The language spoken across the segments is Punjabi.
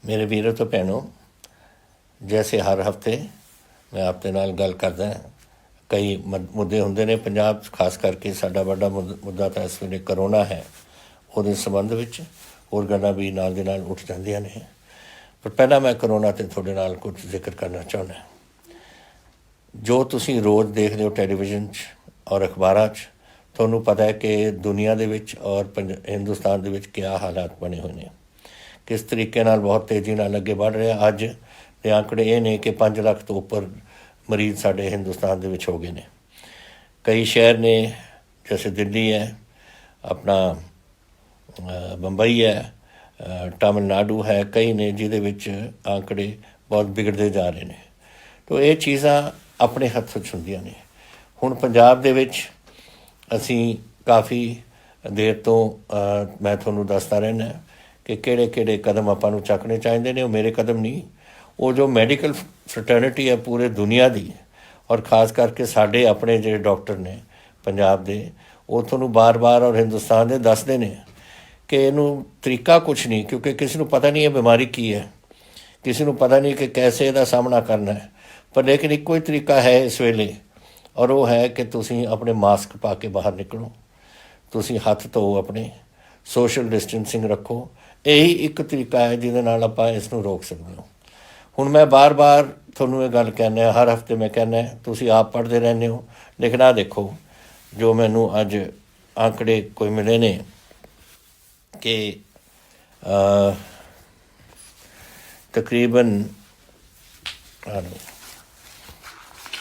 मेरे वीरों तो भैनों, जैसे हर हफ्ते मैं आपके नाल गल करदा कई मुद्दे होंदे ने पंजाब खास करके साडा वड्डा मुद्दा तो इस वेले करोना है ਉਹਦੇ संबंध ਵਿੱਚ ਹੋਰ ਗੱਲਾਂ भी नाल दे नाल ਉੱਠ ਜਾਂਦੀਆਂ ਨੇ पर पहला मैं करोना ते ਤੁਹਾਡੇ ਨਾਲ कुछ जिक्र करना चाਹੁੰਦਾ जो ਤੁਸੀਂ रोज़ देखते हो टैलीविजन और अखबारां 'ਚ ਤੁਹਾਨੂੰ पता है कि दुनिया ਦੇ ਵਿੱਚ और हिंदुस्तान ਦੇ ਵਿੱਚ क्या हालात बने हुए ਨੇ किस तरीके नाल बहुत तेज़ी नाल अगे बढ़ रहा अज के आंकड़े ये ने कि 5 ਲੱਖ तो उपर मरीज़ साढ़े हिंदुस्तान दे विच हो गए ने कई शहर ने जैसे दिल्ली है अपना बंबई है तमिलनाडु है कई ने जिहदे विच आंकड़े बहुत बिगड़ते जा रहे हैं तो ये चीज़ां अपने हत्थ च हुंदियां ने हुण पंजाब दे विच असीं काफ़ी देर तो मैं तुहानूं दसदा रहना कि किहड़े कदम आपां नूं चकने चाहीदे ने मेरे कदम नहीं वो जो मैडिकल फ्रटर्निटी है पूरे दुनिया की और खास करके साढ़े अपने जो डॉक्टर ने पंजाब दे वो तुहानूं बार बार और हिंदुस्तान दे दसदे ने कि इनू तरीका कुछ नहीं क्योंकि किसी को पता नहीं है बीमारी की है किसी को पता नहीं कि कैसे इसका सामना करना है पर लेकिन एक ही तरीका है इस वेले और वो है कि तुसीं अपने मास्क पा के बाहर निकलो तुसीं हत्थ धो अपने सोशल डिस्टेंसिंग रखो यही एक तरीका है जिहदे नाल आपां इसनूं रोक सकते हो हुण मैं बार बार तुहानूं ये गल कहना हर हफ्ते मैं कहना तुसीं आप पढ़ते रहने हो लेकिन आ देखो जो मैनूं अज आंकड़े कोई मिले ने कि तकरीबन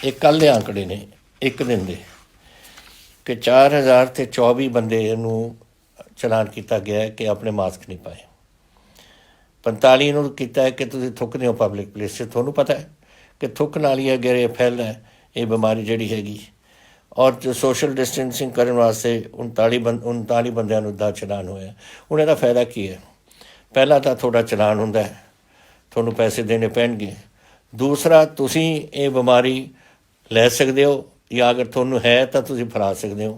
एक कल के आंकड़े ने एक दिन के कि 4024 बंदे नूं चलान किया गया है कि अपने मास्क नहीं पाए 45 नूं कीता है कि तुसीं थुकदे हो पब्लिक प्लेस से तुहानूं पता है कि थुक नाल ही अगर ये फैलना है ये बीमारी जिहड़ी हैगी और जो सोशल डिस्टेंसिंग करने वास्ते 39 बंदियां नूं दा चलान होया हुण इहदा फायदा की है पहला तो थोड़ा चलान हुंदा है तुहानूं पैसे देने पैणगे दूसरा तुसीं ये बीमारी लै सकदे हो या अगर तुहानूं है तो तुसीं फैला सकदे हो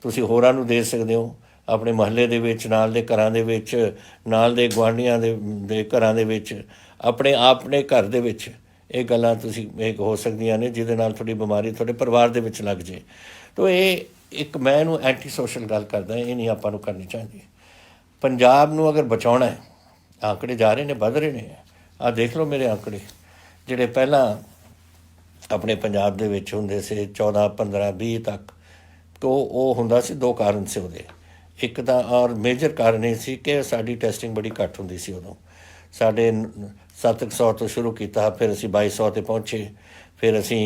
तुसीं होरां नूं दे सकदे हो अपने महल्ले दे विच नाल दे घरां दे विच नाल दे गुआंढियां दे घरां दे विच अपने घर दे विच ये गल्लां तुसीं एक हो सकदियां ने जिहदे नाल थोड़ी बीमारी थोड़े परिवार दे विच लग जे तो ये एक मैं इहनूं एंटी सोशल गल करदा ये नहीं आपां नूं करनी चाहीदी पंजाब नूं अगर बचाउणा है आंकड़े जा रहे ने वध रहे ने आ देख लो मेरे आंकड़े जिहड़े पहलां अपने पंजाब दे विच हुंदे से 14 15 20 तक तो वो हुंदा सी दो कारण से उहदे एक तो और मेजर कारण ये सी कि साडी टेस्टिंग बड़ी घट हुंदी सी उदों साढ़े 700 तो शुरू किया फिर असी 2200 ते पहुँचे फिर असी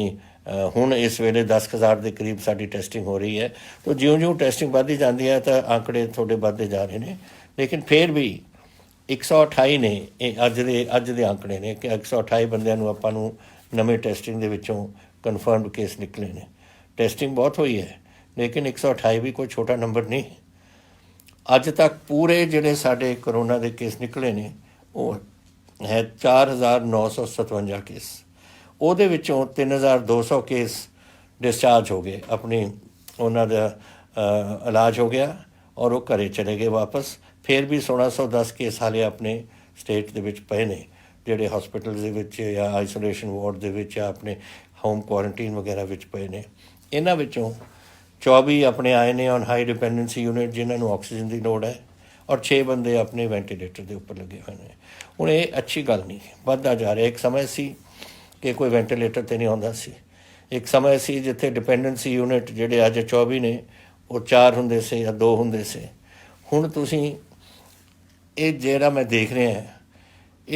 हुण इस वेले 10,000 के करीब साडी टेस्टिंग हो रही है तो ज्यों ज्यों टेस्टिंग बढ़ती जाती है तो आंकड़े थोड़े बढ़ते जा रहे हैं लेकिन फिर भी 128 ने अज दे आंकड़े ने कि 128 बंदियां नूं आपां नूं नवीं टेस्टिंग दे विचों कन्फर्म्ड केस निकले ने टेस्टिंग बहुत हुई है लेकिन 128 भी कोई छोटा नंबर नहीं अज तक पूरे जिहड़े साडे करोना के केस निकले ने वो है 4,957 केस ਉਹਦੇ ਵਿੱਚੋਂ 3,200 केस डिस्चार्ज हो गए अपनी उन्होंने इलाज हो गया और वो घरे चले गए वापस फिर भी 1610 केस हाले अपने स्टेट के विच पे ने जिहड़े हॉस्पिटल दे विच या आइसोलेशन वार्ड दे विच या अपने होम क्वारंटीन वगैरह विच पे ने इन्हां विचों 24 अपने आए ने ऑन हाई डिपेंडेंसी यूनिट जिन्होंने ऑक्सीजन की लोड़ है और 6 बंदे अपने वेंटीलेटर के उपर लगे हुए हैं हुण ये अच्छी गल नहीं बढ़ता जा रहा एक समय सी कि कोई वेंटीलेटर तो नहीं आउंदा सी एक समय सी जिथे डिपेंडेंसी यूनिट जिहड़े अज 24 ने वो 4 हुंदे से या 2 हुंदे से हुण तुसीं ये जिहड़ा मैं देख रहा है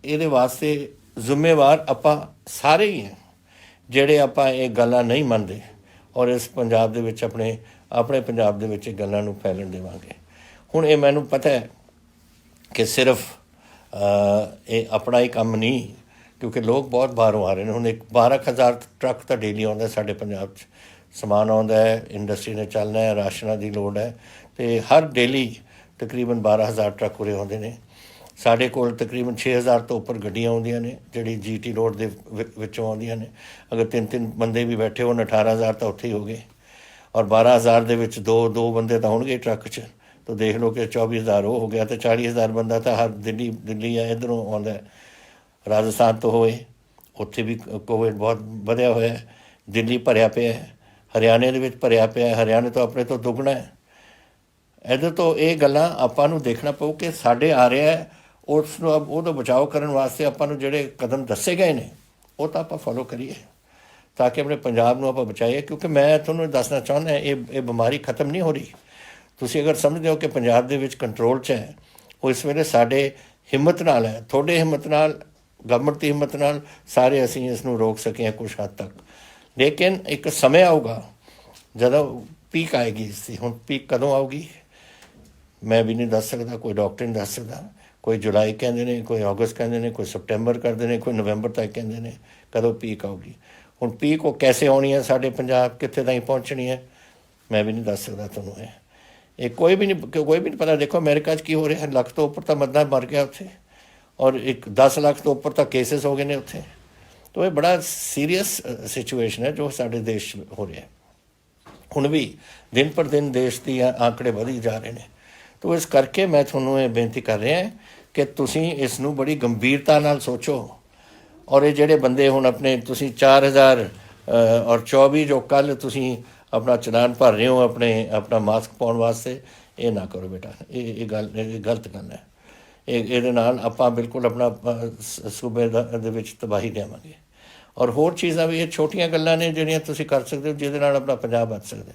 ये वास्ते जिम्मेवार आपां सारे ही हैं जिहड़े आपां ये गल्लां नहीं मनदे और इस पंजाब दे विच अपने पंजाब दे विच गल्लां नूं फैलण देवांगे हुण ये मैनूं पता है कि सिर्फ ये अपना ही काम नहीं क्योंकि लोग बहुत बाहरों आ रहे हैं हुण 12,000 ट्रक तो डेली आउंदा साडे पंजाब समान आउंदा है इंडस्ट्री ने चलना है राशनां दी लोड़ है तो हर डेली तकरीबन 12,000 ट्रक उरे आउंदे ने साढ़े कोल तकरीबन 6,000 तो उपर गड्डियां आउंदियां ने जिहड़ी GT रोड दे विचों आउंदियां ने अगर 3 बंदे भी बैठे होण 18,000 तो उत्थे ही हो गए और 12,000 दे विच दो बंदे तो होणगे ट्रक 'च तो देख लो कि 24,000 वो हो गया, तो 40,000 बंदा तो हर दिल्ली है इधरों आਉਂਦਾ, राजस्थान तो होए ਉੱਥੇ ਵੀ ਕੋਵਿਡ ਬਹੁਤ ਵਧਿਆ ਹੋਇਆ, ਦਿੱਲੀ ਭਰਿਆ ਪਿਆ, ਹਰਿਆਣੇ ਦੇ ਵਿੱਚ ਭਰਿਆ ਪਿਆ, ਹਰਿਆਣੇ ਤੋਂ ਆਪਣੇ ਤੋਂ ਦੁੱਗਣਾ ਹੈ। ਇਹਦੇ ਤੋਂ ਇਹ ਗੱਲਾਂ ਆਪਾਂ ਨੂੰ ਦੇਖਣਾ ਪਊ ਕਿ ਸਾਡੇ ਆ ਰਿਹਾ ਉਸ ਨੂੰ ਉਹਦਾ ਬਚਾਓ ਕਰਨ ਵਾਸਤੇ ਆਪਾਂ ਨੂੰ ਜਿਹੜੇ ਕਦਮ ਦੱਸੇ ਗਏ ਨੇ ਉਹ ਤਾਂ ਆਪਾਂ ਫੋਲੋ ਕਰੀਏ ਤਾਂ ਕਿ ਆਪਣੇ ਪੰਜਾਬ ਨੂੰ ਆਪਾਂ ਬਚਾਈਏ। ਕਿਉਂਕਿ ਮੈਂ ਤੁਹਾਨੂੰ ਦੱਸਣਾ ਚਾਹੁੰਦਾ ਇਹ ਬਿਮਾਰੀ ਖਤਮ ਨਹੀਂ ਹੋ ਰਹੀ। ਤੁਸੀਂ ਅਗਰ ਸਮਝਦੇ ਹੋ ਕਿ ਪੰਜਾਬ ਦੇ ਵਿੱਚ ਕੰਟਰੋਲ 'ਚ ਹੈ, ਉਹ ਇਸ ਵੇਲੇ ਸਾਡੇ ਹਿੰਮਤ ਨਾਲ ਹੈ, ਤੁਹਾਡੇ ਹਿੰਮਤ ਨਾਲ, ਗਵਰਨਮੈਂਟ ਦੀ ਹਿੰਮਤ ਨਾਲ ਸਾਰੇ ਅਸੀਂ ਇਸ ਨੂੰ ਰੋਕ ਸਕੇ ਹਾਂ ਕੁਛ ਹੱਦ ਤੱਕ। ਲੇਕਿਨ ਇੱਕ ਸਮੇਂ ਆਊਗਾ ਜਦੋਂ ਪੀਕ ਆਏਗੀ ਇਸ ਦੀ। ਹੁਣ ਪੀਕ ਕਦੋਂ ਆਊਗੀ ਮੈਂ ਵੀ ਨਹੀਂ ਦੱਸ ਸਕਦਾ, ਕੋਈ ਡਾਕਟਰ ਨਹੀਂ ਦੱਸ ਸਕਦਾ। ਕੋਈ ਜੁਲਾਈ ਕਹਿੰਦੇ ਨੇ, ਕੋਈ ਅਗਸਤ ਕਹਿੰਦੇ ਨੇ, ਕੋਈ ਸਪਟੈਂਬਰ ਕਰਦੇ ਨੇ, ਕੋਈ ਨਵੰਬਰ ਤੱਕ ਕਹਿੰਦੇ ਨੇ ਕਦੋਂ ਪੀਕ ਆਊਗੀ। ਹੁਣ ਪੀਕ ਉਹ ਕੈਸੇ ਆਉਣੀ ਹੈ, ਸਾਡੇ ਪੰਜਾਬ ਕਿੱਥੇ ਤਾਈਂ ਪਹੁੰਚਣੀ ਹੈ, ਮੈਂ ਵੀ ਨਹੀਂ ਦੱਸ ਸਕਦਾ ਤੁਹਾਨੂੰ। ਇਹ ਕੋਈ ਵੀ ਨਹੀਂ ਪਤਾ। ਦੇਖੋ ਅਮਰੀਕਾ 'ਚ ਕੀ ਹੋ ਰਿਹਾ, ਲੱਖ ਤੋਂ ਉੱਪਰ ਤਾਂ ਬੰਦਾ ਮਰ ਗਿਆ ਉੱਥੇ, ਔਰ 10 ਲੱਖ ਤੋਂ ਉੱਪਰ ਤਾਂ ਕੇਸਿਸ ਹੋ ਗਏ ਨੇ ਉੱਥੇ। ਤਾਂ ਇਹ ਬੜਾ ਸੀਰੀਅਸ ਸਿਚੁਏਸ਼ਨ ਹੈ ਜੋ ਸਾਡੇ ਦੇਸ਼ 'ਚ ਹੋ ਰਿਹਾ। ਹੁਣ ਵੀ ਦਿਨ ਪਰ ਦਿਨ ਦੇਸ਼ ਦੀ ਆંકੜੇ ਵਧੀ ਜਾ ਰਹੇ ਨੇ। ਤਾਂ ਇਸ ਕਰਕੇ ਮੈਂ ਤੁਹਾਨੂੰ ਇਹ ਬੇਨਤੀ ਕਰ ਰਿਹਾ ਕਿ ਤੁਸੀਂ ਇਸ ਨੂੰ ਬੜੀ ਗੰਭੀਰਤਾ ਨਾਲ ਸੋਚੋ। ਔਰ ਇਹ ਜਿਹੜੇ ਬੰਦੇ ਹੁਣ ਆਪਣੇ ਤੁਸੀਂ 4024 ਜੋ ਕੱਲ੍ਹ ਤੁਸੀਂ ਆਪਣਾ ਚਲਾਨ ਭਰ ਰਹੇ ਹੋ ਆਪਣਾ ਮਾਸਕ ਪਾਉਣ ਵਾਸਤੇ, ਇਹ ਨਾ ਕਰੋ ਬੇਟਾ। ਇਹ ਗਲਤ ਗੱਲ ਹੈ। ਇਹਦੇ ਨਾਲ ਆਪਾਂ ਬਿਲਕੁਲ ਆਪਣਾ ਸੂਬੇ ਦੇ ਵਿੱਚ ਤਬਾਹੀ ਲਿਆਵਾਂਗੇ। ਔਰ ਹੋਰ ਚੀਜ਼ਾਂ ਵੀ ਇਹ ਛੋਟੀਆਂ ਗੱਲਾਂ ਨੇ ਜਿਹੜੀਆਂ ਤੁਸੀਂ ਕਰ ਸਕਦੇ ਹੋ ਜਿਹਦੇ ਨਾਲ ਆਪਣਾ ਪੰਜਾਬ ਬਚ ਸਕਦਾ।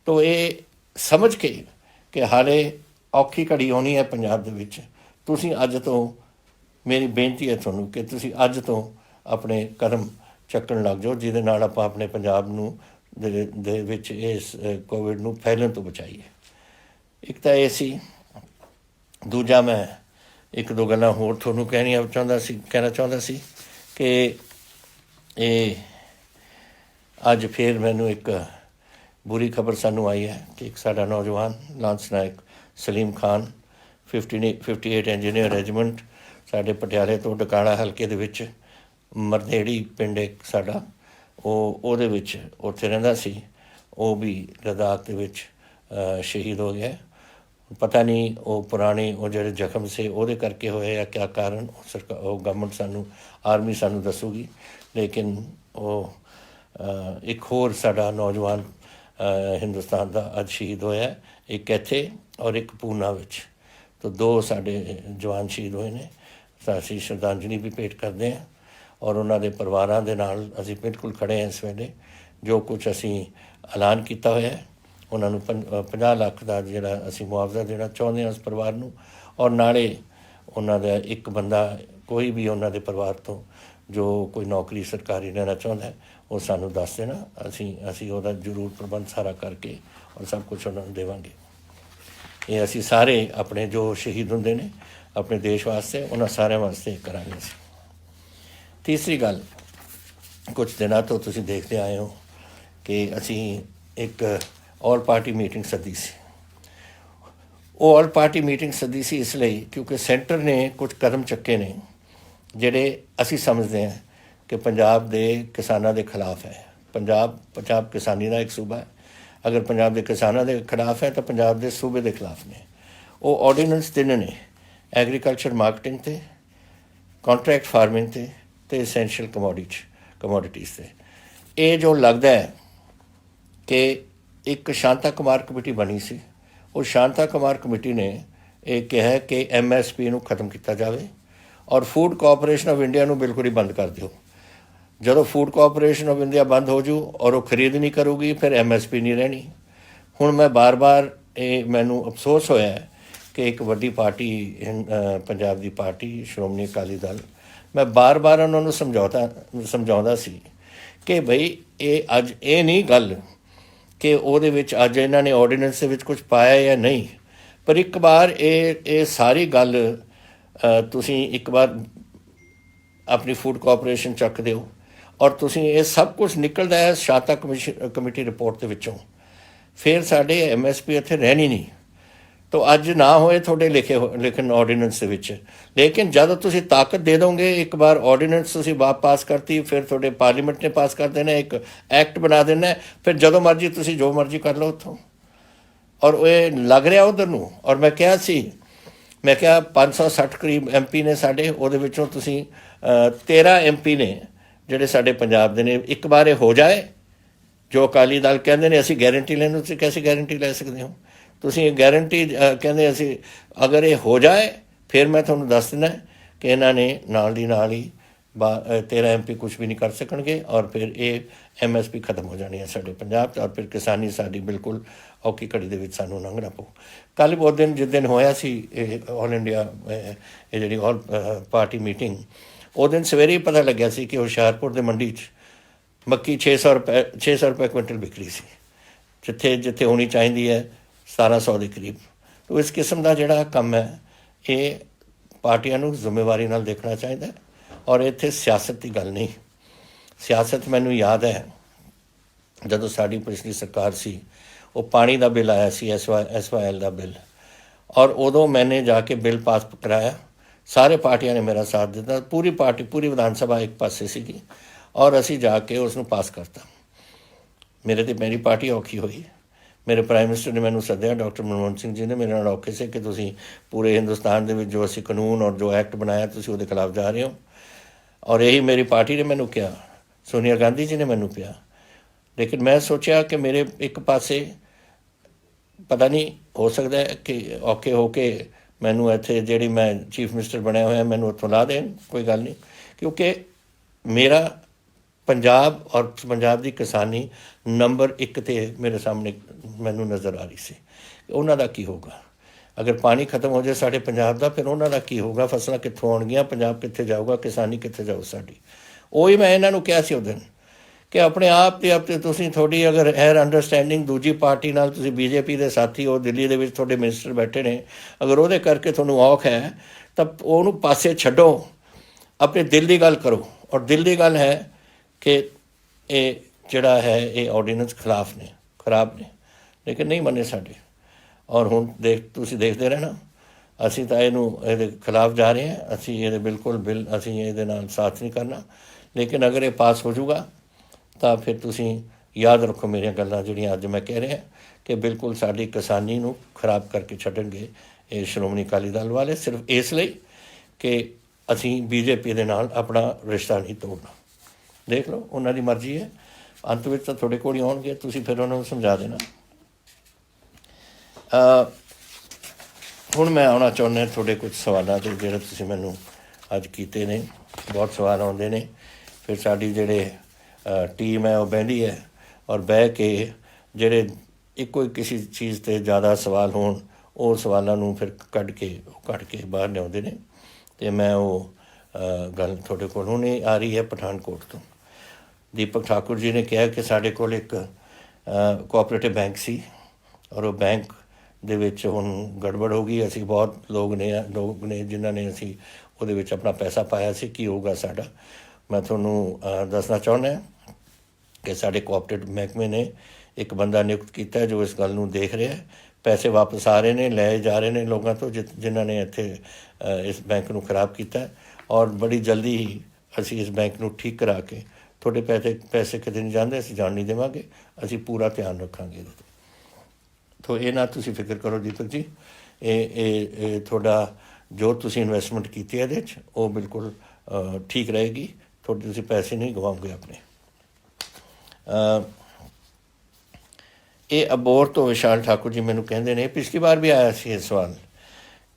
ਤਾਂ ਇਹ ਸਮਝ ਕੇ ਕਿ ਹਾਲੇ ਔਖੀ ਘੜੀ ਆਉਣੀ ਹੈ ਪੰਜਾਬ ਦੇ ਵਿੱਚ, ਤੁਸੀਂ ਅੱਜ ਤੋਂ ਮੇਰੀ ਬੇਨਤੀ ਹੈ ਤੁਹਾਨੂੰ ਕਿ ਤੁਸੀਂ ਅੱਜ ਤੋਂ ਆਪਣੇ ਕਦਮ ਚੱਕਣ ਲੱਗ ਜਾਓ ਜਿਹਦੇ ਨਾਲ ਆਪਾਂ ਆਪਣੇ ਪੰਜਾਬ ਨੂੰ ਦੇ ਵਿੱਚ ਇਸ ਕੋਵਿਡ ਨੂੰ ਫੈਲਣ ਤੋਂ ਬਚਾਈਏ। ਇੱਕ ਤਾਂ ਇਹ ਸੀ। ਦੂਜਾ ਮੈਂ ਇੱਕ ਦੋ ਗੱਲਾਂ ਹੋਰ ਤੁਹਾਨੂੰ ਕਹਿਣਾ ਚਾਹੁੰਦਾ ਸੀ ਕਿ ਇਹ ਅੱਜ ਫਿਰ ਮੈਨੂੰ ਇੱਕ ਬੁਰੀ ਖਬਰ ਸਾਨੂੰ ਆਈ ਹੈ ਕਿ ਇੱਕ ਸਾਡਾ ਨੌਜਵਾਨ ਲਾਂਸ ਨਾਇਕ ਸਲੀਮ ਖਾਨ 58 ਇੰਜੀਨੀਅਰ ਰੈਜੀਮੈਂਟ ਸਾਡੇ ਪਟਿਆਲੇ ਤੋਂ ਡਕਾਣਾ ਹਲਕੇ ਦੇ ਵਿੱਚ ਮਰਨੇੜੀ ਪਿੰਡ ਇੱਕ ਸਾਡਾ ਉਹਦੇ ਵਿੱਚ ਉੱਥੇ ਰਹਿੰਦਾ ਸੀ, ਉਹ ਵੀ ਲਦਾਖ ਦੇ ਵਿੱਚ ਸ਼ਹੀਦ ਹੋ ਗਿਆ। ਪਤਾ ਨਹੀਂ ਉਹ ਪੁਰਾਣੇ ਉਹ ਜਿਹੜੇ ਜ਼ਖਮ ਸੀ ਉਹਦੇ ਕਰਕੇ ਹੋਏ ਜਾਂ ਕਿਆ ਕਾਰਨ, ਉਹ ਗਵਰਨਮੈਂਟ ਆਰਮੀ ਸਾਨੂੰ ਦੱਸੂਗੀ। ਲੇਕਿਨ ਉਹ ਇੱਕ ਹੋਰ ਸਾਡਾ ਨੌਜਵਾਨ ਹਿੰਦੁਸਤਾਨ ਦਾ ਅੱਜ ਸ਼ਹੀਦ ਹੋਇਆ, ਇੱਕ ਇੱਥੇ ਔਰ ਇੱਕ ਪੂਨਾ ਵਿੱਚ। ਤਾਂ 2 ਸਾਡੇ ਜਵਾਨ ਸ਼ਹੀਦ ਹੋਏ ਨੇ। ਤਾਂ ਅਸੀਂ ਸ਼ਰਧਾਂਜਲੀ ਵੀ ਭੇਟ ਕਰਦੇ ਹਾਂ ਔਰ ਉਹਨਾਂ ਦੇ ਪਰਿਵਾਰਾਂ ਦੇ ਨਾਲ ਅਸੀਂ ਬਿਲਕੁਲ ਖੜ੍ਹੇ ਹਾਂ ਇਸ ਵੇਲੇ। ਜੋ ਕੁਛ ਅਸੀਂ ਐਲਾਨ ਕੀਤਾ ਹੋਇਆ ਉਹਨਾਂ ਨੂੰ 50 ਲੱਖ ਦਾ ਜਿਹੜਾ ਅਸੀਂ ਮੁਆਵਜ਼ਾ ਦੇਣਾ ਚਾਹੁੰਦੇ ਹਾਂ ਉਸ ਪਰਿਵਾਰ ਨੂੰ। ਔਰ ਨਾਲੇ ਉਹਨਾਂ ਦਾ ਇੱਕ ਬੰਦਾ ਕੋਈ ਵੀ ਉਹਨਾਂ ਦੇ ਪਰਿਵਾਰ ਤੋਂ ਜੋ ਕੋਈ ਨੌਕਰੀ ਸਰਕਾਰੀ ਲੈਣਾ ਚਾਹੁੰਦਾ ਉਹ ਸਾਨੂੰ ਦੱਸ ਦੇਣਾ, ਅਸੀਂ ਉਹਦਾ ਜ਼ਰੂਰ ਪ੍ਰਬੰਧ ਸਾਰਾ ਕਰਕੇ ਔਰ ਸਭ ਕੁਛ ਉਹਨਾਂ ਨੂੰ ਦੇਵਾਂਗੇ। ਇਹ ਅਸੀਂ ਸਾਰੇ ਆਪਣੇ ਜੋ ਸ਼ਹੀਦ ਹੁੰਦੇ ਨੇ ਆਪਣੇ ਦੇਸ਼ ਵਾਸਤੇ, ਉਹਨਾਂ ਸਾਰਿਆਂ ਵਾਸਤੇ ਕਰਾਂਗੇ ਅਸੀਂ। ਤੀਸਰੀ ਗੱਲ, ਕੁਛ ਦਿਨਾਂ ਤੋਂ ਤੁਸੀਂ ਦੇਖਦੇ ਆਏ ਹੋ ਕਿ ਅਸੀਂ ਇੱਕ ਆਲ ਪਾਰਟੀ ਮੀਟਿੰਗ ਸੱਦੀ ਸੀ। ਉਹ ਆਲ ਪਾਰਟੀ ਮੀਟਿੰਗ ਸੱਦੀ ਸੀ ਇਸ ਲਈ ਕਿਉਂਕਿ ਸੈਂਟਰ ਨੇ ਕੁਝ ਕਦਮ ਚੱਕੇ ਨੇ ਜਿਹੜੇ ਅਸੀਂ ਸਮਝਦੇ ਹਾਂ ਕਿ ਪੰਜਾਬ ਦੇ ਕਿਸਾਨਾਂ ਦੇ ਖਿਲਾਫ ਹੈ। ਪੰਜਾਬ ਕਿਸਾਨੀ ਦਾ ਇੱਕ ਸੂਬਾ ਹੈ। ਅਗਰ ਪੰਜਾਬ ਦੇ ਕਿਸਾਨਾਂ ਦੇ ਖਿਲਾਫ ਹੈ ਤਾਂ ਪੰਜਾਬ ਦੇ ਸੂਬੇ ਦੇ ਖਿਲਾਫ ਨੇ। ਉਹ ਆਰਡੀਨੈਂਸ 3 ਨੇ, ਐਗਰੀਕਲਚਰ ਮਾਰਕੀਟਿੰਗ 'ਤੇ, ਕੰਟਰੈਕਟ ਫਾਰਮਿੰਗ 'ਤੇ ਐਸੈਂਸ਼ੀਅਲ ਕਮੋਡਿਟੀਜ਼ 'ਤੇ। ਇਹ ਜੋ ਲੱਗਦਾ ਹੈ ਕਿ ਇੱਕ ਸ਼ਾਂਤਾ ਕੁਮਾਰ ਕਮੇਟੀ ਬਣੀ ਸੀ, ਉਹ ਸ਼ਾਂਤਾ ਕੁਮਾਰ ਕਮੇਟੀ ਨੇ ਇਹ ਕਿਹਾ ਕਿ MSP ਨੂੰ ਖਤਮ ਕੀਤਾ ਜਾਵੇ ਔਰ ਫੂਡ ਕਾਰਪੋਰੇਸ਼ਨ ਆਫ ਇੰਡੀਆ ਨੂੰ ਬਿਲਕੁਲ ਹੀ ਬੰਦ ਕਰ ਦਿਓ। ਜਦੋਂ ਫੂਡ ਕਾਰਪੋਰੇਸ਼ਨ ਆਫ ਇੰਡੀਆ ਬੰਦ ਹੋ ਜੂ ਔਰ ਉਹ ਖਰੀਦ ਨਹੀਂ ਕਰੂਗੀ ਫਿਰ MSP ਨਹੀਂ ਰਹਿਣੀ। ਹੁਣ ਮੈਂ ਬਾਰ-ਬਾਰ ਇਹ ਮੈਨੂੰ ਅਫਸੋਸ ਹੋਇਆ ਕਿ ਇੱਕ ਵੱਡੀ ਪਾਰਟੀ ਪੰਜਾਬ ਦੀ ਪਾਰਟੀ ਸ਼੍ਰੋਮਣੀ ਅਕਾਲੀ ਦਲ, ਮੈਂ ਬਾਰ-ਬਾਰ ਉਹਨਾਂ ਨੂੰ ਸਮਝਾਉਂਦਾ ਸੀ ਕਿ ਬਈ ਇਹ ਅੱਜ ਇਹ ਨਹੀਂ ਗੱਲ ਕਿ ਉਹਦੇ ਵਿੱਚ ਅੱਜ ਇਹਨਾਂ ਨੇ ਆਰਡੀਨੈਂਸ ਦੇ ਵਿੱਚ ਕੁਝ ਪਾਇਆ ਜਾਂ ਨਹੀਂ, ਪਰ ਇੱਕ ਵਾਰ ਇਹ ਸਾਰੀ ਗੱਲ ਤੁਸੀਂ ਇੱਕ ਵਾਰ ਆਪਣੀ ਫੂਡ ਕਾਰਪੋਰੇਸ਼ਨ ਚੱਕ ਦਿਓ ਔਰ ਤੁਸੀਂ ਇਹ ਸਭ ਕੁਛ ਨਿਕਲਦਾ ਹੈ ਸ਼ਾਂਤਾ ਕਮੇਟੀ ਰਿਪੋਰਟ ਦੇ ਵਿੱਚੋਂ, ਫਿਰ ਸਾਡੇ MSP ਇੱਥੇ ਰਹਿਣੀ ਨਹੀਂ। ਤਾਂ ਅੱਜ ਨਾ ਹੋਏ ਤੁਹਾਡੇ ਲਿਖਣ ਆਰਡੀਨੈਂਸ ਦੇ ਵਿੱਚ, ਲੇਕਿਨ ਜਦੋਂ ਤੁਸੀਂ ਤਾਕਤ ਦੇ ਦੋਗੇ ਇੱਕ ਵਾਰ ਆਰਡੀਨੈਂਸ ਤੁਸੀਂ ਪਾਸ ਕਰਤੀ, ਫਿਰ ਤੁਹਾਡੇ ਪਾਰਲੀਮੈਂਟ ਨੇ ਪਾਸ ਕਰ ਦੇਣਾ, ਇੱਕ ਐਕਟ ਬਣਾ ਦੇਣਾ, ਫਿਰ ਜਦੋਂ ਮਰਜ਼ੀ ਤੁਸੀਂ ਜੋ ਮਰਜ਼ੀ ਕਰ ਲਓ ਉੱਥੋਂ। ਔਰ ਇਹ ਲੱਗ ਰਿਹਾ ਉਧਰ ਨੂੰ। ਔਰ ਮੈਂ ਕਿਹਾ ਸੀ, ਮੈਂ ਕਿਹਾ 560 ਕਰੀਬ MP ਨੇ ਸਾਡੇ, ਉਹਦੇ ਵਿੱਚੋਂ ਤੁਸੀਂ 13 MP ਨੇ ਜਿਹੜੇ ਸਾਡੇ ਪੰਜਾਬ ਦੇ ਨੇ। ਇੱਕ ਵਾਰ ਇਹ ਹੋ ਜਾਏ, ਜੋ ਅਕਾਲੀ ਦਲ ਕਹਿੰਦੇ ਨੇ ਅਸੀਂ ਗਾਰੰਟੀ ਲੈਣ, ਤੁਸੀਂ ਕੈਸੀ ਗਾਰੰਟੀ ਲੈ ਸਕਦੇ ਹੋ? ਤੁਸੀਂ ਇਹ ਗਾਰੰਟੀ ਕਹਿੰਦੇ ਅਸੀਂ, ਅਗਰ ਇਹ ਹੋ ਜਾਏ ਫਿਰ ਮੈਂ ਤੁਹਾਨੂੰ ਦੱਸ ਦਿੰਦਾ ਕਿ ਇਹਨਾਂ ਨੇ ਨਾਲ ਦੀ ਨਾਲ ਹੀ 13 MP ਕੁਛ ਵੀ ਨਹੀਂ ਕਰ ਸਕਣਗੇ, ਔਰ ਫਿਰ ਇਹ MSP ਖਤਮ ਹੋ ਜਾਣੀ ਹੈ ਸਾਡੇ ਪੰਜਾਬ 'ਚ, ਔਰ ਫਿਰ ਕਿਸਾਨੀ ਸਾਡੀ ਬਿਲਕੁਲ ਔਖੀ ਘੜੀ ਦੇ ਵਿੱਚ ਸਾਨੂੰ ਲੰਘਣਾ ਪਊ। ਕੱਲ੍ਹ ਉਹ ਦਿਨ ਜਿਸ ਦਿਨ ਹੋਇਆ ਸੀ ਇਹ ਆਲ ਇੰਡੀਆ ਇਹ ਜਿਹੜੀ ਆਲ ਪਾਰਟੀ ਮੀਟਿੰਗ, ਉਹ ਦਿਨ ਸਵੇਰੇ ਹੀ ਪਤਾ ਲੱਗਿਆ ਸੀ ਕਿ ਹੁਸ਼ਿਆਰਪੁਰ ਦੇ ਮੰਡੀ 'ਚ ਮੱਕੀ 600 ਰੁਪਏ ਕੁਇੰਟਲ ਵਿਕ ਰਹੀ ਸੀ, ਜਿੱਥੇ ਹੋਣੀ ਚਾਹੀਦੀ ਹੈ 1700 ਦੇ ਕਰੀਬ। ਤੋ ਇਸ ਕਿਸਮ ਦਾ ਜਿਹੜਾ ਕੰਮ ਹੈ ਇਹ ਪਾਰਟੀਆਂ ਨੂੰ ਜ਼ਿੰਮੇਵਾਰੀ ਨਾਲ ਦੇਖਣਾ ਚਾਹੀਦਾ, ਔਰ ਇੱਥੇ ਸਿਆਸਤ ਦੀ ਗੱਲ ਨਹੀਂ। ਸਿਆਸਤ ਮੈਨੂੰ ਯਾਦ ਹੈ ਜਦੋਂ ਸਾਡੀ ਪਿਛਲੀ ਸਰਕਾਰ ਸੀ, ਉਹ ਪਾਣੀ ਦਾ ਬਿੱਲ ਆਇਆ ਸੀ, SYL ਦਾ ਬਿੱਲ, ਔਰ ਉਦੋਂ ਮੈਨੇ ਜਾ ਕੇ ਬਿੱਲ ਪਾਸ ਕਰਾਇਆ। ਸਾਰੇ ਪਾਰਟੀਆਂ ਨੇ ਮੇਰਾ ਸਾਥ ਦਿੱਤਾ, ਪੂਰੀ ਵਿਧਾਨ ਸਭਾ ਇੱਕ ਪਾਸੇ ਸੀਗੀ, ਔਰ ਅਸੀਂ ਜਾ ਕੇ ਉਸ ਨੂੰ ਪਾਸ ਕਰਤਾ। ਮੇਰੀ ਪਾਰਟੀ ਔਖੀ ਹੋਈ। ਮੇਰੇ ਪ੍ਰਾਈਮ ਮਿਨਿਸਟਰ ਨੇ ਮੈਨੂੰ ਸੱਦਿਆ, ਡਾਕਟਰ ਮਨਮੋਹਨ ਸਿੰਘ ਜੀ ਨੇ ਮੇਰੇ ਨਾਲ ਔਖੇ ਸੀ ਕਿ ਤੁਸੀਂ ਪੂਰੇ ਹਿੰਦੁਸਤਾਨ ਦੇ ਵਿੱਚ ਜੋ ਅਸੀਂ ਕਾਨੂੰਨ ਔਰ ਜੋ ਐਕਟ ਬਣਾਇਆ ਤੁਸੀਂ ਉਹਦੇ ਖਿਲਾਫ ਜਾ ਰਹੇ ਹੋ। ਔਰ ਇਹੀ ਮੇਰੀ ਪਾਰਟੀ ਨੇ ਮੈਨੂੰ ਕਿਹਾ, ਸੋਨੀਆ ਗਾਂਧੀ ਜੀ ਨੇ ਮੈਨੂੰ ਕਿਹਾ। ਲੇਕਿਨ ਮੈਂ ਸੋਚਿਆ ਕਿ ਮੇਰੇ ਇੱਕ ਪਾਸੇ ਪਤਾ ਨਹੀਂ ਹੋ ਸਕਦਾ ਹੈ ਕਿ ਔਖੇ ਹੋ ਕੇ ਮੈਨੂੰ ਇੱਥੇ ਜਿਹੜੀ ਮੈਂ ਚੀਫ ਮਿਨਿਸਟਰ ਬਣਿਆ ਹੋਇਆ ਮੈਨੂੰ ਉੱਥੋਂ ਲਾ ਦੇਣ, ਕੋਈ ਗੱਲ ਨਹੀਂ, ਕਿਉਂਕਿ ਮੇਰਾ ਪੰਜਾਬ ਔਰ ਪੰਜਾਬ ਦੀ ਕਿਸਾਨੀ ਨੰਬਰ 1 'ਤੇ ਮੇਰੇ ਸਾਹਮਣੇ ਮੈਨੂੰ ਨਜ਼ਰ ਆ ਰਹੀ ਸੀ। ਉਹਨਾਂ ਦਾ ਕੀ ਹੋਊਗਾ ਅਗਰ ਪਾਣੀ ਖਤਮ ਹੋ ਜਾਏ ਸਾਡੇ ਪੰਜਾਬ ਦਾ? ਫਿਰ ਉਹਨਾਂ ਦਾ ਕੀ ਹੋਊਗਾ? ਫਸਲਾਂ ਕਿੱਥੋਂ ਆਉਣਗੀਆਂ? ਪੰਜਾਬ ਕਿੱਥੇ ਜਾਊਗਾ? ਕਿਸਾਨੀ ਕਿੱਥੇ ਜਾਊ ਸਾਡੀ? ਉਹੀ ਮੈਂ ਇਹਨਾਂ ਨੂੰ ਕਿਹਾ ਸੀ ਉਸ ਦਿਨ ਕਿ ਆਪਣੇ ਆਪ 'ਤੇ ਤੁਸੀਂ ਤੁਹਾਡੀ ਅਗਰ ਅੰਡਰਸਟੈਂਡਿੰਗ ਦੂਜੀ ਪਾਰਟੀ ਨਾਲ, ਤੁਸੀਂ BJP ਦੇ ਸਾਥੀ ਹੋ, ਦਿੱਲੀ ਦੇ ਵਿੱਚ ਤੁਹਾਡੇ ਮਿਨਿਸਟਰ ਬੈਠੇ ਨੇ, ਅਗਰ ਉਹਦੇ ਕਰਕੇ ਤੁਹਾਨੂੰ ਔਖ ਹੈ ਤਾਂ ਉਹਨੂੰ ਪਾਸੇ ਛੱਡੋ, ਆਪਣੇ ਦਿਲ ਦੀ ਗੱਲ ਕਰੋ। ਔਰ ਦਿਲ ਦੀ ਗੱਲ ਹੈ ਕਿ ਇਹ ਜਿਹੜਾ ਹੈ ਇਹ ਆਰਡੀਨੈਂਸ ਖਰਾਬ ਨੇ, ਲੇਕਿਨ ਨਹੀਂ ਮੰਨੇ ਸਾਡੇ। ਔਰ ਹੁਣ ਤੁਸੀਂ ਦੇਖਦੇ ਰਹਿਣਾ, ਅਸੀਂ ਤਾਂ ਇਹਦੇ ਖਿਲਾਫ ਜਾ ਰਹੇ ਹਾਂ। ਅਸੀਂ ਇਹਦੇ ਬਿਲਕੁਲ ਅਸੀਂ ਇਹਦੇ ਨਾਲ ਸਾਥ ਨਹੀਂ ਕਰਨਾ। ਲੇਕਿਨ ਅਗਰ ਇਹ ਪਾਸ ਹੋ ਜਾਊਗਾ ਤਾਂ ਫਿਰ ਤੁਸੀਂ ਯਾਦ ਰੱਖੋ ਮੇਰੀਆਂ ਗੱਲਾਂ ਜਿਹੜੀਆਂ ਅੱਜ ਮੈਂ ਕਹਿ ਰਿਹਾ ਕਿ ਬਿਲਕੁਲ ਸਾਡੀ ਕਿਸਾਨੀ ਨੂੰ ਖਰਾਬ ਕਰਕੇ ਛੱਡਣਗੇ ਇਹ ਸ਼੍ਰੋਮਣੀ ਅਕਾਲੀ ਦਲ ਵਾਲੇ, ਸਿਰਫ ਇਸ ਲਈ ਕਿ ਅਸੀਂ BJP ਦੇ ਨਾਲ ਆਪਣਾ ਰਿਸ਼ਤਾ ਨਹੀਂ ਤੋੜਨਾ। ਦੇਖ ਲਓ, ਉਹਨਾਂ ਦੀ ਮਰਜ਼ੀ ਹੈ। ਅੰਤ ਵਿੱਚ ਤਾਂ ਤੁਹਾਡੇ ਕੋਲ ਹੀ ਆਉਣਗੇ, ਤੁਸੀਂ ਫਿਰ ਉਹਨਾਂ ਨੂੰ ਸਮਝਾ ਦੇਣਾ। ਹੁਣ ਮੈਂ ਆਉਣਾ ਚਾਹੁੰਦਾ ਤੁਹਾਡੇ ਕੁਝ ਸਵਾਲਾਂ 'ਤੇ ਜਿਹੜੇ ਤੁਸੀਂ ਮੈਨੂੰ ਅੱਜ ਕੀਤੇ ਨੇ। ਬਹੁਤ ਸਵਾਲ ਆਉਂਦੇ ਨੇ, ਫਿਰ ਸਾਡੀ ਜਿਹੜੇ ਟੀਮ ਹੈ ਉਹ ਬਹਿੰਦੀ ਹੈ, ਔਰ ਬਹਿ ਕੇ ਜਿਹੜੇ ਇੱਕੋ ਕਿਸੇ ਚੀਜ਼ 'ਤੇ ਜ਼ਿਆਦਾ ਸਵਾਲ ਹੋਣ ਉਹ ਸਵਾਲਾਂ ਨੂੰ ਫਿਰ ਕੱਢ ਕੇ ਬਾਹਰ ਲਿਆਉਂਦੇ ਨੇ। ਅਤੇ ਮੈਂ ਉਹ ਗੱਲ ਤੁਹਾਡੇ ਕੋਲ ਹੁਣੇ ਆ ਰਹੀ ਹੈ ਪਠਾਨਕੋਟ ਤੋਂ। ਦੀਪਕ ਠਾਕੁਰ ਜੀ ਨੇ ਕਿਹਾ ਕਿ ਸਾਡੇ ਕੋਲ ਇੱਕ ਕੋਆਪਰੇਟਿਵ ਬੈਂਕ ਸੀ, ਔਰ ਉਹ ਬੈਂਕ ਦੇ ਵਿੱਚ ਹੁਣ ਗੜਬੜ ਹੋ ਗਈ। ਅਸੀਂ ਬਹੁਤ ਲੋਕ ਨੇ ਜਿਨ੍ਹਾਂ ਨੇ ਅਸੀਂ ਉਹਦੇ ਵਿੱਚ ਆਪਣਾ ਪੈਸਾ ਪਾਇਆ ਸੀ। ਕੀ ਹੋਊਗਾ ਸਾਡਾ? ਮੈਂ ਤੁਹਾਨੂੰ ਦੱਸਣਾ ਚਾਹੁੰਦਾ ਕਿ ਸਾਡੇ ਕੋਆਪਰੇਟਿਵ ਮਹਿਕਮੇ ਨੇ ਇੱਕ ਬੰਦਾ ਨਿਯੁਕਤ ਕੀਤਾ ਜੋ ਇਸ ਗੱਲ ਨੂੰ ਦੇਖ ਰਿਹਾ। ਪੈਸੇ ਵਾਪਸ ਆ ਰਹੇ ਨੇ, ਲਏ ਜਾ ਰਹੇ ਨੇ ਲੋਕਾਂ ਤੋਂ ਜਿਨ੍ਹਾਂ ਨੇ ਇੱਥੇ ਇਸ ਬੈਂਕ ਨੂੰ ਖਰਾਬ ਕੀਤਾ, ਔਰ ਬੜੀ ਜਲਦੀ ਹੀ ਅਸੀਂ ਇਸ ਬੈਂਕ ਨੂੰ ਠੀਕ ਕਰਾ ਕੇ ਤੁਹਾਡੇ ਪੈਸੇ ਕਿਤੇ ਨਹੀਂ ਜਾਂਦੇ, ਅਸੀਂ ਜਾਣ ਨਹੀਂ ਦੇਵਾਂਗੇ। ਅਸੀਂ ਪੂਰਾ ਧਿਆਨ ਰੱਖਾਂਗੇ ਇਹਦੇ 'ਤੇ। ਤੋ ਇਹ ਨਾ ਤੁਸੀਂ ਫਿਕਰ ਕਰੋ ਦੀਪਕ ਜੀ, ਇਹ ਤੁਹਾਡਾ ਜੋ ਤੁਸੀਂ ਇਨਵੈਸਟਮੈਂਟ ਕੀਤੀ ਹੈ ਇਹਦੇ 'ਚ ਉਹ ਬਿਲਕੁਲ ਠੀਕ ਰਹੇਗੀ। ਤੁਸੀਂ ਪੈਸੇ ਨਹੀਂ ਗਵਾਓਗੇ ਆਪਣੇ। ਇਹ ਅਬੋਹਰ ਤੋਂ ਵਿਸ਼ਾਲ ਠਾਕੁਰ ਜੀ ਮੈਨੂੰ ਕਹਿੰਦੇ ਨੇ, ਪਿਛਲੀ ਵਾਰ ਵੀ ਆਇਆ ਸੀ ਇਹ ਸਵਾਲ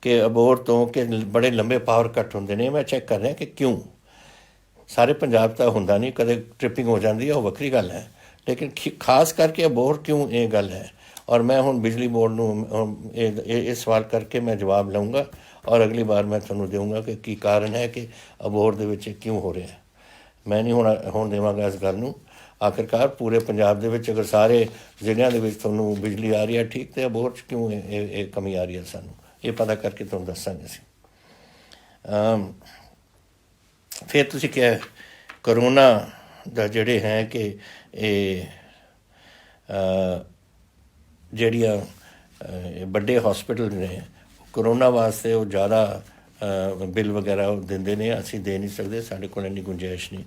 ਕਿ ਅਬੋਹਰ ਤੋਂ ਕਿ ਬੜੇ ਲੰਬੇ ਪਾਵਰ ਕੱਟ ਹੁੰਦੇ ਨੇ। ਮੈਂ ਚੈੱਕ ਕਰ ਰਿਹਾ ਕਿ ਕਿਉਂ। ਸਾਰੇ ਪੰਜਾਬ ਤਾਂ ਹੁੰਦਾ ਨਹੀਂ, ਕਦੇ ਟ੍ਰਿਪਿੰਗ ਹੋ ਜਾਂਦੀ ਹੈ, ਉਹ ਵੱਖਰੀ ਗੱਲ ਹੈ, ਲੇਕਿਨ ਖਾਸ ਕਰਕੇ ਅਬੋਹਰ ਕਿਉਂ ਇਹ ਗੱਲ ਹੈ। ਔਰ ਮੈਂ ਹੁਣ ਬਿਜਲੀ ਬੋਰਡ ਨੂੰ ਇਹ ਸਵਾਲ ਕਰਕੇ ਮੈਂ ਜਵਾਬ ਲਊਂਗਾ, ਔਰ ਅਗਲੀ ਵਾਰ ਮੈਂ ਤੁਹਾਨੂੰ ਦੇਵਾਂਗਾ ਕਿ ਕੀ ਕਾਰਨ ਹੈ ਕਿ ਅਬੋਹਰ ਦੇ ਵਿੱਚ ਇਹ ਹੋ ਰਿਹਾ। ਮੈਂ ਨਹੀਂ ਹੁਣ ਦੇਵਾਂਗਾ ਇਸ ਗੱਲ ਨੂੰ। ਆਖਿਰਕਾਰ ਪੂਰੇ ਪੰਜਾਬ ਦੇ ਵਿੱਚ ਅਗਰ ਸਾਰੇ ਜ਼ਿਲ੍ਹਿਆਂ ਦੇ ਵਿੱਚ ਤੁਹਾਨੂੰ ਬਿਜਲੀ ਆ ਰਹੀ ਹੈ ਠੀਕ, ਅਤੇ ਅਬੋਹਰ 'ਚ ਕਿਉਂ ਇਹ ਕਮੀ ਆ ਰਹੀ ਹੈ? ਸਾਨੂੰ ਇਹ ਪਤਾ ਕਰਕੇ ਤੁਹਾਨੂੰ ਦੱਸਾਂਗੇ ਅਸੀਂ। ਫਿਰ ਤੁਸੀਂ ਕਿਹਾ ਕਰੋਨਾ ਦਾ ਜਿਹੜੇ ਹੈ ਕਿ ਇਹ ਜਿਹੜੀਆਂ ਵੱਡੇ ਹੌਸਪੀਟਲ ਨੇ ਕਰੋਨਾ ਵਾਸਤੇ ਉਹ ਜ਼ਿਆਦਾ ਬਿੱਲ ਵਗੈਰਾ ਉਹ ਦਿੰਦੇ ਨੇ, ਅਸੀਂ ਦੇ ਨਹੀਂ ਸਕਦੇ, ਸਾਡੇ ਕੋਲ ਇੰਨੀ ਗੁੰਜਾਇਸ਼ ਨਹੀਂ।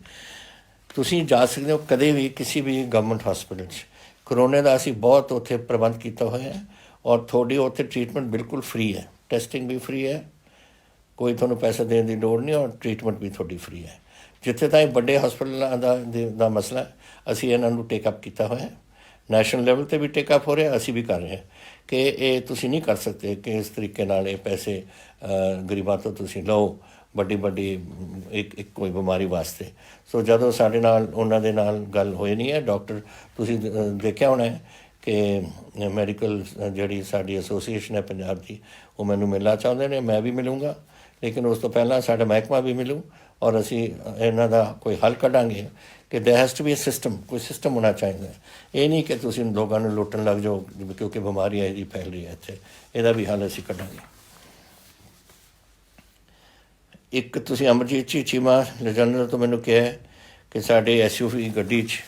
ਤੁਸੀਂ ਜਾ ਸਕਦੇ ਹੋ ਕਦੇ ਵੀ ਕਿਸੇ ਵੀ ਗਵਰਨਮੈਂਟ ਹੌਸਪੀਟਲ 'ਚ। ਕਰੋਨੇ ਦਾ ਅਸੀਂ ਬਹੁਤ ਉੱਥੇ ਪ੍ਰਬੰਧ ਕੀਤਾ ਹੋਇਆ ਹੈ, ਔਰ ਤੁਹਾਡੀ ਉੱਥੇ ਟ੍ਰੀਟਮੈਂਟ ਬਿਲਕੁਲ ਫ੍ਰੀ ਹੈ, ਟੈਸਟਿੰਗ ਵੀ ਫ੍ਰੀ ਹੈ, ਕੋਈ ਤੁਹਾਨੂੰ ਪੈਸਾ ਦੇਣ ਦੀ ਲੋੜ ਨਹੀਂ, ਔਰ ਟ੍ਰੀਟਮੈਂਟ ਵੀ ਤੁਹਾਡੀ ਫ੍ਰੀ ਹੈ। ਜਿੱਥੇ ਤਾਈਂ ਵੱਡੇ ਹਸਪਤਾਲਾਂ ਦਾ ਮਸਲਾ, ਅਸੀਂ ਇਹਨਾਂ ਨੂੰ ਟੇਕਅਪ ਕੀਤਾ ਹੋਇਆ, ਨੈਸ਼ਨਲ ਲੈਵਲ 'ਤੇ ਵੀ ਟੇਕਅਪ ਹੋ ਰਿਹਾ, ਅਸੀਂ ਵੀ ਕਰ ਰਹੇ ਹਾਂ ਕਿ ਇਹ ਤੁਸੀਂ ਨਹੀਂ ਕਰ ਸਕਦੇ ਕਿ ਇਸ ਤਰੀਕੇ ਨਾਲ ਇਹ ਪੈਸੇ ਗਰੀਬਾਂ ਤੋਂ ਤੁਸੀਂ ਲਓ ਵੱਡੀ ਇੱਕ ਕੋਈ ਬਿਮਾਰੀ ਵਾਸਤੇ। ਸੋ ਜਦੋਂ ਸਾਡੇ ਨਾਲ ਉਹਨਾਂ ਦੇ ਨਾਲ ਗੱਲ ਹੋਈ ਨਹੀਂ ਹੈ, ਡਾਕਟਰ ਤੁਸੀਂ ਦੇਖਿਆ ਹੋਣਾ ਹੈ ਕਿ ਮੈਡੀਕਲ ਜਿਹੜੀ ਸਾਡੀ ਐਸੋਸੀਏਸ਼ਨ ਹੈ ਪੰਜਾਬ ਦੀ, ਉਹ ਮੈਨੂੰ ਮਿਲਣਾ ਚਾਹੁੰਦੇ ਨੇ, ਮੈਂ ਵੀ ਮਿਲੂੰਗਾ, ਲੇਕਿਨ ਉਸ ਤੋਂ ਪਹਿਲਾਂ ਸਾਡਾ ਮਹਿਕਮਾ ਵੀ ਮਿਲੂ ਔਰ ਅਸੀਂ ਇਹਨਾਂ ਦਾ ਕੋਈ ਹੱਲ ਕੱਢਾਂਗੇ ਕਿ ਦੇयर हैज़ टू बी सिस्टम, ਕੋਈ ਸਿਸਟਮ ਹੋਣਾ ਚਾਹੀਦਾ। ਇਹ ਨਹੀਂ ਕਿ ਤੁਸੀਂ ਲੋਕਾਂ ਨੂੰ ਲੁੱਟਣ ਲੱਗ ਜਾਓ ਕਿਉਂਕਿ ਬਿਮਾਰੀ ਇਹਦੀ ਫੈਲ ਰਹੀ ਹੈ ਇੱਥੇ, ਇਹਦਾ ਵੀ ਹੱਲ ਅਸੀਂ ਕੱਢਾਂਗੇ। ਇੱਕ ਤੁਸੀਂ ਅਮਰਜੀਤ ਜੀ ਚੀਮਾ ਜਨਰਲ ਤੋਂ ਮੈਨੂੰ ਕਿਹਾ ਕਿ ਸਾਡੇ SUV ਗੱਡੀ 'ਚ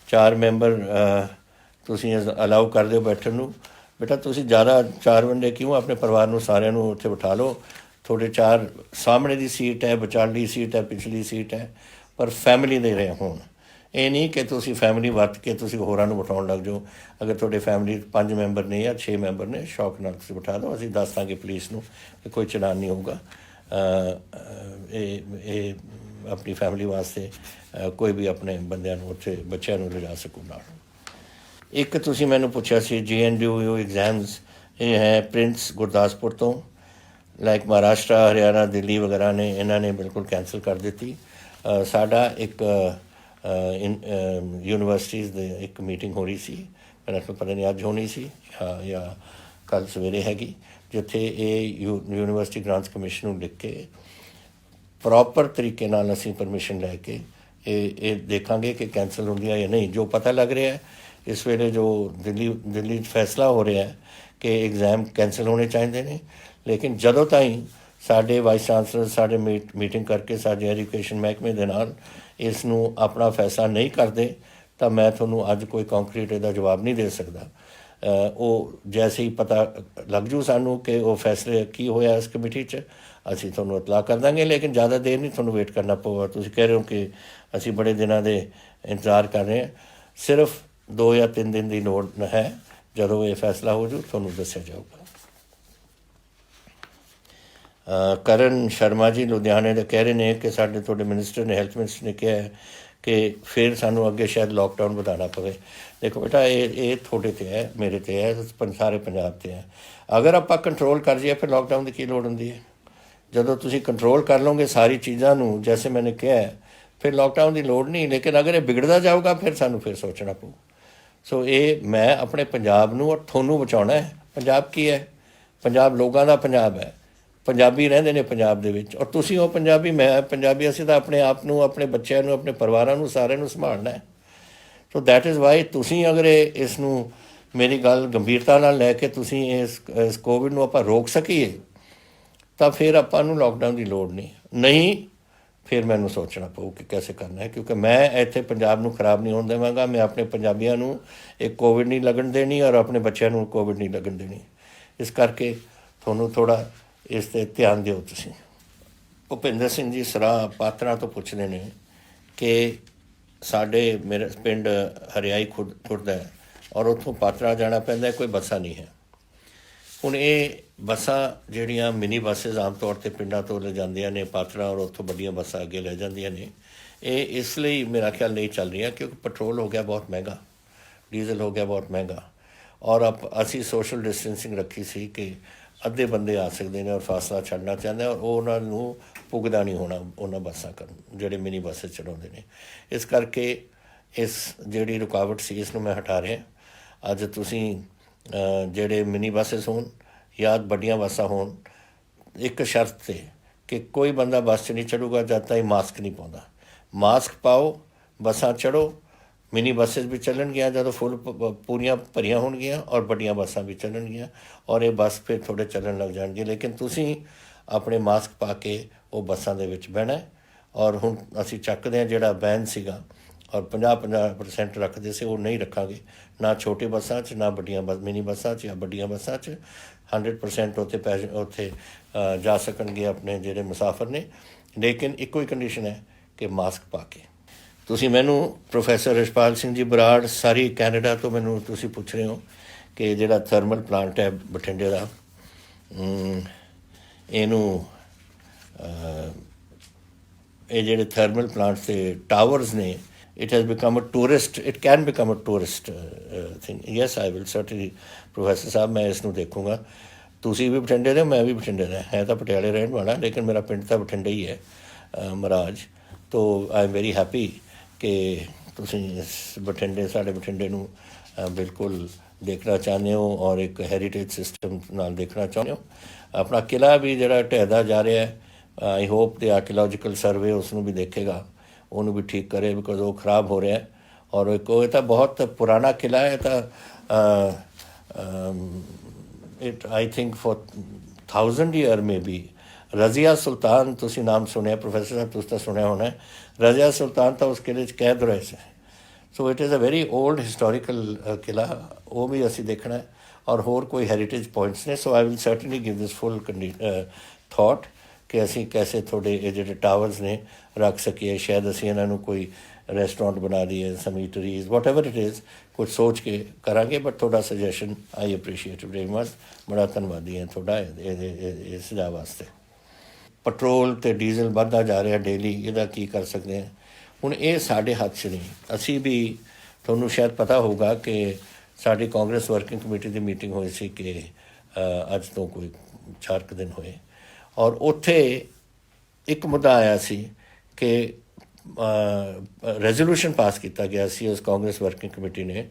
4 ਮੈਂਬਰ ਤੁਸੀਂ ਅਲਾਉ ਕਰ ਦਿਓ ਬੈਠਣ ਨੂੰ। ਬੇਟਾ ਤੁਸੀਂ ਜ਼ਿਆਦਾ 4 ਬੰਦੇ ਕਿਉਂ, ਆਪਣੇ ਪਰਿਵਾਰ ਨੂੰ ਸਾਰਿਆਂ ਨੂੰ ਉੱਥੇ ਬਿਠਾ ਲਓ, ਤੁਹਾਡੇ 4 ਸਾਹਮਣੇ ਦੀ ਸੀਟ ਹੈ, ਵਿਚਾਲੀ ਸੀਟ ਹੈ, ਪਿਛਲੀ ਸੀਟ ਹੈ, ਪਰ ਫੈਮਿਲੀ ਦੇ ਰਹੇ ਹੋਣ। ਇਹ ਨਹੀਂ ਕਿ ਤੁਸੀਂ ਫੈਮਿਲੀ ਵਰਤ ਕੇ ਤੁਸੀਂ ਹੋਰਾਂ ਨੂੰ ਬਿਠਾਉਣ ਲੱਗ ਜਾਓ। ਅਗਰ ਤੁਹਾਡੇ ਫੈਮਿਲੀ 5 ਮੈਂਬਰ ਨੇ ਜਾਂ 6 ਮੈਂਬਰ ਨੇ, ਸ਼ੌਕ ਨਾਲ ਤੁਸੀਂ ਬਿਠਾ ਦਿਓ, ਅਸੀਂ ਦੱਸ ਦਾਂਗੇ ਪੁਲਿਸ ਨੂੰ ਕਿ ਕੋਈ ਚਲਾਨ ਨਹੀਂ ਹੋਊਗਾ। ਇਹ ਆਪਣੀ ਫੈਮਿਲੀ ਵਾਸਤੇ ਕੋਈ ਵੀ ਆਪਣੇ ਬੰਦਿਆਂ ਨੂੰ ਉੱਥੇ ਬੱਚਿਆਂ ਨੂੰ ਲਿਜਾ ਸਕੂ ਨਾਲ। ਇੱਕ ਤੁਸੀਂ ਮੈਨੂੰ ਪੁੱਛਿਆ ਸੀ GNDU ਐਗਜ਼ਾਮਸ, ਇਹ ਹੈ ਪ੍ਰਿੰਸ ਗੁਰਦਾਸਪੁਰ ਤੋਂ, ਲਾਈਕ ਮਹਾਰਾਸ਼ਟਰ, ਹਰਿਆਣਾ, ਦਿੱਲੀ ਵਗੈਰਾ ਨੇ, ਇਹਨਾਂ ਨੇ ਬਿਲਕੁਲ ਕੈਂਸਲ ਕਰ ਦਿੱਤੀ। ਸਾਡਾ ਇੱਕ ਯੂਨੀਵਰਸਿਟੀਜ਼ ਦੇ ਇੱਕ ਮੀਟਿੰਗ ਹੋ ਰਹੀ ਸੀ, ਮੈਨੂੰ ਪਤਾ ਨਹੀਂ ਅੱਜ ਹੋਣੀ ਸੀ ਜਾਂ ਕੱਲ੍ਹ ਸਵੇਰੇ ਹੈਗੀ, ਜਿੱਥੇ ਇਹ ਯੂਨੀਵਰਸਿਟੀ ਗ੍ਰਾਂਟਸ ਕਮਿਸ਼ਨ ਨੂੰ ਲਿਖ ਕੇ ਪ੍ਰੋਪਰ ਤਰੀਕੇ ਨਾਲ ਅਸੀਂ ਪਰਮਿਸ਼ਨ ਲੈ ਕੇ ਇਹ ਦੇਖਾਂਗੇ ਕਿ ਕੈਂਸਲ ਹੁੰਦੀਆਂ ਜਾਂ ਨਹੀਂ। ਜੋ ਪਤਾ ਲੱਗ ਰਿਹਾ ਇਸ ਵੇਲੇ, ਜੋ ਦਿੱਲੀ 'ਚ ਫੈਸਲਾ ਹੋ ਰਿਹਾ ਹੈ ਕਿ ਐਗਜ਼ਾਮ ਕੈਂਸਲ ਹੋਣੇ ਚਾਹੀਦੇ ਨੇ, ਲੇਕਿਨ ਜਦੋਂ ਤਾਈਂ ਸਾਡੇ ਵਾਈਸ ਚਾਂਸਲਰ ਸਾਡੇ ਮੀਟਿੰਗ ਕਰਕੇ ਸਾਡੇ ਐਜੂਕੇਸ਼ਨ ਮਹਿਕਮੇ ਦੇ ਨਾਲ ਇਸ ਨੂੰ ਆਪਣਾ ਫੈਸਲਾ ਨਹੀਂ ਕਰਦੇ ਤਾਂ ਮੈਂ ਤੁਹਾਨੂੰ ਅੱਜ ਕੋਈ ਕੰਕਰੀਟ ਇਹਦਾ ਜਵਾਬ ਨਹੀਂ ਦੇ ਸਕਦਾ। ਉਹ ਜੈਸੇ ਹੀ ਪਤਾ ਲੱਗ ਜੂ ਸਾਨੂੰ ਕਿ ਉਹ ਫੈਸਲੇ ਕੀ ਹੋਇਆ ਇਸ ਕਮੇਟੀ 'ਚ, ਅਸੀਂ ਤੁਹਾਨੂੰ ਇਤਲਾਹ ਕਰ ਦਾਂਗੇ, ਲੇਕਿਨ ਜ਼ਿਆਦਾ ਦੇਰ ਨਹੀਂ ਤੁਹਾਨੂੰ ਵੇਟ ਕਰਨਾ ਪਊਗਾ। ਤੁਸੀਂ ਕਹਿ ਰਹੇ ਹੋ ਕਿ ਅਸੀਂ ਬੜੇ ਦਿਨਾਂ ਦੇ ਇੰਤਜ਼ਾਰ ਕਰ ਰਹੇ ਹਾਂ, ਸਿਰਫ 2 ਜਾਂ 3 ਦਿਨ ਦੀ ਲੋੜ ਹੈ, ਜਦੋਂ ਇਹ ਫੈਸਲਾ ਹੋ ਜੂ ਤੁਹਾਨੂੰ ਦੱਸਿਆ ਜਾਊਗਾ। ਕਰਨ ਸ਼ਰਮਾ ਜੀ ਲੁਧਿਆਣੇ ਦੇ ਕਹਿ ਰਹੇ ਨੇ ਕਿ ਸਾਡੇ ਤੁਹਾਡੇ ਮਿਨਿਸਟਰ ਨੇ, ਹੈਲਥ ਮਿਨਿਸਟਰ ਨੇ ਕਿਹਾ ਹੈ ਕਿ ਫਿਰ ਸਾਨੂੰ ਅੱਗੇ ਸ਼ਾਇਦ ਲੋਕਡਾਊਨ ਵਧਾਉਣਾ ਪਵੇ। ਦੇਖੋ ਬੇਟਾ, ਇਹ ਤੁਹਾਡੇ 'ਤੇ ਹੈ, ਮੇਰੇ 'ਤੇ ਹੈ, ਸਾਰੇ ਪੰਜਾਬ 'ਤੇ ਹੈ। ਅਗਰ ਆਪਾਂ ਕੰਟਰੋਲ ਕਰ ਜਾਈਏ ਫਿਰ ਲੋਕਡਾਊਨ ਦੀ ਕੀ ਲੋੜ ਹੁੰਦੀ ਹੈ? ਜਦੋਂ ਤੁਸੀਂ ਕੰਟਰੋਲ ਕਰ ਲਓਗੇ ਸਾਰੀ ਚੀਜ਼ਾਂ ਨੂੰ, ਜੈਸੇ ਮੈंने ਕਿਹਾ, ਫਿਰ ਲੋਕਡਾਊਨ ਦੀ ਲੋੜ ਨਹੀਂ। ਲੇਕਿਨ ਅਗਰ ਇਹ ਵਿਗੜਦਾ ਜਾਊਗਾ ਫਿਰ ਸਾਨੂੰ ਫਿਰ ਸੋਚਣਾ ਪਊ। ਸੋ ਇਹ ਮੈਂ ਆਪਣੇ ਪੰਜਾਬ ਨੂੰ ਔਰ ਤੁਹਾਨੂੰ ਬਚਾਉਣਾ ਹੈ। ਪੰਜਾਬ ਕੀ ਹੈ? ਪੰਜਾਬ ਲੋਕਾਂ ਦਾ ਪੰਜਾਬ ਹੈ, ਪੰਜਾਬੀ ਰਹਿੰਦੇ ਨੇ ਪੰਜਾਬ ਦੇ ਵਿੱਚ, ਔਰ ਤੁਸੀਂ ਉਹ ਪੰਜਾਬੀ, ਮੈਂ ਪੰਜਾਬੀ। ਅਸੀਂ ਤਾਂ ਆਪਣੇ ਆਪ ਨੂੰ, ਆਪਣੇ ਬੱਚਿਆਂ ਨੂੰ, ਆਪਣੇ ਪਰਿਵਾਰਾਂ ਨੂੰ, ਸਾਰਿਆਂ ਨੂੰ ਸੰਭਾਲਣਾ ਹੈ। ਸੋ ਦੈਟ ਇਜ਼ ਵਾਈ ਤੁਸੀਂ ਅਗਰ ਇਸ ਨੂੰ, ਮੇਰੀ ਗੱਲ ਗੰਭੀਰਤਾ ਨਾਲ ਲੈ ਕੇ ਤੁਸੀਂ ਇਸ ਕੋਵਿਡ ਨੂੰ ਆਪਾਂ ਰੋਕ ਸਕੀਏ ਤਾਂ ਫਿਰ ਆਪਾਂ ਨੂੰ ਲੋਕਡਾਊਨ ਦੀ ਲੋੜ ਨਹੀਂ ਫਿਰ ਮੈਨੂੰ ਸੋਚਣਾ ਪਊ ਕਿ ਕੈਸੇ ਕਰਨਾ ਹੈ, ਕਿਉਂਕਿ ਮੈਂ ਇੱਥੇ ਪੰਜਾਬ ਨੂੰ ਖਰਾਬ ਨਹੀਂ ਹੋਣ ਦੇਵਾਂਗਾ। ਮੈਂ ਆਪਣੇ ਪੰਜਾਬੀਆਂ ਨੂੰ ਇਹ ਕੋਵਿਡ ਨਹੀਂ ਲੱਗਣ ਦੇਣੀ ਔਰ ਆਪਣੇ ਬੱਚਿਆਂ ਨੂੰ ਕੋਵਿਡ ਨਹੀਂ ਲੱਗਣ ਦੇਣੀ। ਇਸ ਕਰਕੇ ਤੁਹਾਨੂੰ ਥੋੜ੍ਹਾ ਇਸ 'ਤੇ ਧਿਆਨ ਦਿਓ। ਤੁਸੀਂ ਭੁਪਿੰਦਰ ਸਿੰਘ ਜੀ ਸਰਾਹ ਪਾਤਰਾਂ ਤੋਂ ਪੁੱਛਦੇ ਨੇ ਕਿ ਮੇਰੇ ਪਿੰਡ ਹਰਿਆਈ ਖੁਰਦ ਹੈ ਔਰ ਉੱਥੋਂ ਪਾਤਰਾਂ ਜਾਣਾ ਪੈਂਦਾ, ਕੋਈ ਬੱਸਾਂ ਨਹੀਂ ਹੈ। ਹੁਣ ਇਹ ਬੱਸਾਂ ਜਿਹੜੀਆਂ ਮਿਨੀ ਬੱਸਿਸ ਆਮ ਤੌਰ 'ਤੇ ਪਿੰਡਾਂ ਤੋਂ ਲੈ ਜਾਂਦੀਆਂ ਨੇ ਪਾਤਰਾਂ, ਔਰ ਉੱਥੋਂ ਵੱਡੀਆਂ ਬੱਸਾਂ ਅੱਗੇ ਲੈ ਜਾਂਦੀਆਂ ਨੇ, ਇਹ ਇਸ ਲਈ ਮੇਰਾ ਖਿਆਲ ਨਹੀਂ ਚੱਲ ਰਹੀਆਂ ਕਿਉਂਕਿ ਪੈਟਰੋਲ ਹੋ ਗਿਆ ਬਹੁਤ ਮਹਿੰਗਾ, ਡੀਜ਼ਲ ਹੋ ਗਿਆ ਬਹੁਤ ਮਹਿੰਗਾ, ਔਰ ਅਸੀਂ ਸੋਸ਼ਲ ਡਿਸਟੈਂਸਿੰਗ ਰੱਖੀ ਸੀ ਕਿ ਅੱਧੇ ਬੰਦੇ ਆ ਸਕਦੇ ਨੇ ਔਰ ਫਾਸਲਾ ਛੱਡਣਾ ਚਾਹੁੰਦੇ, ਔਰ ਉਹਨਾਂ ਨੂੰ ਪੁੱਗਦਾ ਨਹੀਂ ਹੋਣਾ ਉਹਨਾਂ ਬੱਸਾਂ ਕਰਨ ਜਿਹੜੇ ਮਿਨੀ ਬੱਸ ਚਲਾਉਂਦੇ ਨੇ। ਇਸ ਕਰਕੇ ਇਸ ਜਿਹੜੀ ਰੁਕਾਵਟ ਸੀ ਇਸ ਨੂੰ ਮੈਂ ਹਟਾ ਰਿਹਾ। ਅੱਜ ਤੁਸੀਂ ਜਿਹੜੇ ਮਿਨੀ ਬੱਸਿਸ ਹੋਣ ਜਾਂ ਵੱਡੀਆਂ ਬੱਸਾਂ ਹੋਣ, ਇੱਕ ਸ਼ਰਤ 'ਤੇ ਕਿ ਕੋਈ ਬੰਦਾ ਬੱਸ 'ਚ ਨਹੀਂ ਚੜੂਗਾ ਜਦ ਤਾਈਂ ਮਾਸਕ ਨਹੀਂ ਪਾਉਂਦਾ। ਮਾਸਕ ਪਾਓ, ਬੱਸਾਂ ਚੜ੍ਹੋ। ਮਿਨੀ ਬੱਸਿਸ ਵੀ ਚੱਲਣਗੀਆਂ ਜਦੋਂ ਪੂਰੀਆਂ ਭਰੀਆਂ ਹੋਣਗੀਆਂ, ਔਰ ਵੱਡੀਆਂ ਬੱਸਾਂ ਵੀ ਚੱਲਣਗੀਆਂ, ਔਰ ਇਹ ਬੱਸ ਫਿਰ ਥੋੜ੍ਹੇ ਚੱਲਣ ਲੱਗ ਜਾਣਗੇ। ਲੇਕਿਨ ਤੁਸੀਂ ਆਪਣੇ ਮਾਸਕ ਪਾ ਕੇ ਉਹ ਬੱਸਾਂ ਦੇ ਵਿੱਚ ਬਹਿਣਾ। ਔਰ ਹੁਣ ਅਸੀਂ ਚੱਕਦੇ ਹਾਂ ਜਿਹੜਾ ਬੈਨ ਸੀਗਾ ਔਰ 50% ਰੱਖਦੇ ਸੀ, ਉਹ ਨਹੀਂ ਰੱਖਾਂਗੇ, ਨਾ ਛੋਟੇ ਬੱਸਾਂ 'ਚ, ਨਾ ਵੱਡੀਆਂ ਮਿਨੀ ਬੱਸਾਂ 'ਚ ਜਾਂ ਵੱਡੀਆਂ ਬੱਸਾਂ 'ਚ। 100% ਉੱਥੇ ਜਾ ਸਕਣਗੇ ਆਪਣੇ ਜਿਹੜੇ ਮੁਸਾਫਰ ਨੇ, ਲੇਕਿਨ ਇੱਕੋ ਹੀ ਕੰਡੀਸ਼ਨ ਹੈ ਕਿ ਮਾਸਕ ਪਾ ਕੇ। ਤੁਸੀਂ ਮੈਨੂੰ ਪ੍ਰੋਫੈਸਰ ਰਿਸ਼ਪਾਲ ਸਿੰਘ ਜੀ ਬਰਾੜ ਸਾਰੀ ਕੈਨੇਡਾ ਤੋਂ ਮੈਨੂੰ ਤੁਸੀਂ ਪੁੱਛ ਰਹੇ ਹੋ ਕਿ ਜਿਹੜਾ ਥਰਮਲ ਪਲਾਂਟ ਹੈ ਬਠਿੰਡੇ ਦਾ, ਇਹਨੂੰ ਇਹ ਜਿਹੜੇ ਥਰਮਲ ਪਲਾਂਟਸ ਦੇ ਟਾਵਰਸ ਨੇ, it has become a tourist, it can become a tourist thing. Yes, I will certainly, professor ਸਾਹਿਬ, ਮੈਂ ਇਸ ਨੂੰ ਦੇਖੂੰਗਾ। ਤੁਸੀਂ ਵੀ ਬਠਿੰਡੇ ਦੇ, ਮੈਂ ਵੀ ਬਠਿੰਡੇ ਦਾ, ਹੈ ਤਾਂ ਪਟਿਆਲੇ ਰਹਿਣ ਵਾਲਾ, ਲੇਕਿਨ ਮੇਰਾ ਪਿੰਡ ਤਾਂ ਬਠਿੰਡੇ ਹੀ ਹੈ, ਮਹਾਰਾਜ। ਤੋ ਆਈ ਐਮ ਵੈਰੀ ਹੈਪੀ ਕਿ ਤੁਸੀਂ ਇਸ ਬਠਿੰਡੇ, ਸਾਡੇ ਬਠਿੰਡੇ ਨੂੰ ਬਿਲਕੁਲ ਦੇਖਣਾ ਚਾਹੁੰਦੇ ਹੋ ਔਰ ਇੱਕ ਹੈਰੀਟੇਜ ਸਿਸਟਮ ਨਾਲ ਦੇਖਣਾ ਚਾਹੁੰਦੇ ਹੋ। ਆਪਣਾ ਕਿਲ੍ਹਾ ਵੀ ਜਿਹੜਾ ਢਹਿਦਾ ਜਾ ਰਿਹਾ ਹੈ, ਆਈ ਹੋਪ ਦੇ ਆਰਕੀਓਲੋਜੀਕਲ ਸਰਵੇ ਉਸ ਨੂੰ ਵੀ ਦੇਖੇਗਾ, ਉਹਨੂੰ ਵੀ ਠੀਕ ਕਰੇ, ਬਿਕੋਜ਼ ਉਹ ਖਰਾਬ ਹੋ ਰਿਹਾ। ਔਰ ਇੱਕ ਉਹ ਤਾਂ ਬਹੁਤ ਪੁਰਾਣਾ ਕਿਲ੍ਹਾ ਹੈ, ਤਾਂ it I think for 1000 year maybe. Razia Sultan, ਤੁਸੀਂ ਨਾਮ ਸੁਣਿਆ ਪ੍ਰੋਫੈਸਰ ਸਾਹਿਬ, ਤੁਸੀਂ ਤਾਂ ਸੁਣਿਆ ਹੋਣਾ। ਰਜ਼ੀਆ ਸੁਲਤਾਨ ਤਾਂ ਉਸ ਕਿਲ੍ਹੇ 'ਚ ਕੈਦ ਰਹੇ ਸੀ। So it is a very old historical ਕਿਲ੍ਹਾ, ਉਹ ਵੀ ਅਸੀਂ ਦੇਖਣਾ। ਔਰ ਹੋਰ ਕੋਈ ਹੈਰੀਟੇਜ ਪੁਆਇੰਟਸ ਨੇ। So I will certainly give this full thought ਕਿ ਅਸੀਂ ਕੈਸੇ ਤੁਹਾਡੇ ਇਹ ਜਿਹੜੇ ਟਾਵਰਸ ਨੇ ਰੱਖ ਸਕੀਏ। ਸ਼ਾਇਦ ਅਸੀਂ ਇਹਨਾਂ ਨੂੰ ਕੋਈ ਰੈਸਟੋਰੈਂਟ ਬਣਾ ਦਈਏ, ਸਮ ਈਟਰੀਜ਼, ਵਾਟ ਐਵਰ ਇਟ ਇਜ਼, ਕੁਛ ਸੋਚ ਕੇ ਕਰਾਂਗੇ। ਬਟ ਤੁਹਾਡਾ ਸੁਜੈਸ਼ਨ ਆਈ ਅਪਰੀਸ਼ੀਏਟ ਵੈਰੀ ਮਚ। ਬੜਾ ਧੰਨਵਾਦੀ ਹਾਂ ਤੁਹਾਡਾ ਇਹ ਸੁਝਾਅ ਵਾਸਤੇ। ਪੈਟਰੋਲ ਅਤੇ ਡੀਜ਼ਲ ਵੱਧਦਾ ਜਾ ਰਿਹਾ ਡੇਲੀ, ਇਹਦਾ ਕੀ ਕਰ ਸਕਦੇ ਹਾਂ ਹੁਣ? ਇਹ ਸਾਡੇ ਹੱਥ 'ਚ ਨਹੀਂ। ਅਸੀਂ ਵੀ, ਤੁਹਾਨੂੰ ਸ਼ਾਇਦ ਪਤਾ ਹੋਊਗਾ ਕਿ ਸਾਡੀ ਕਾਂਗਰਸ ਵਰਕਿੰਗ ਕਮੇਟੀ ਦੀ ਮੀਟਿੰਗ ਹੋਈ ਸੀ ਕਿ ਅੱਜ ਤੋਂ ਕੋਈ 4 ਕੁ ਦਿਨ ਹੋਏ, ਔਰ ਉੱਥੇ ਇੱਕ ਮੁੱਦਾ ਆਇਆ ਸੀ ਕਿ ਰੈਜ਼ੋਲੂਸ਼ਨ ਪਾਸ ਕੀਤਾ ਗਿਆ ਸੀ ਉਸ ਕਾਂਗਰਸ ਵਰਕਿੰਗ ਕਮੇਟੀ ਨੇ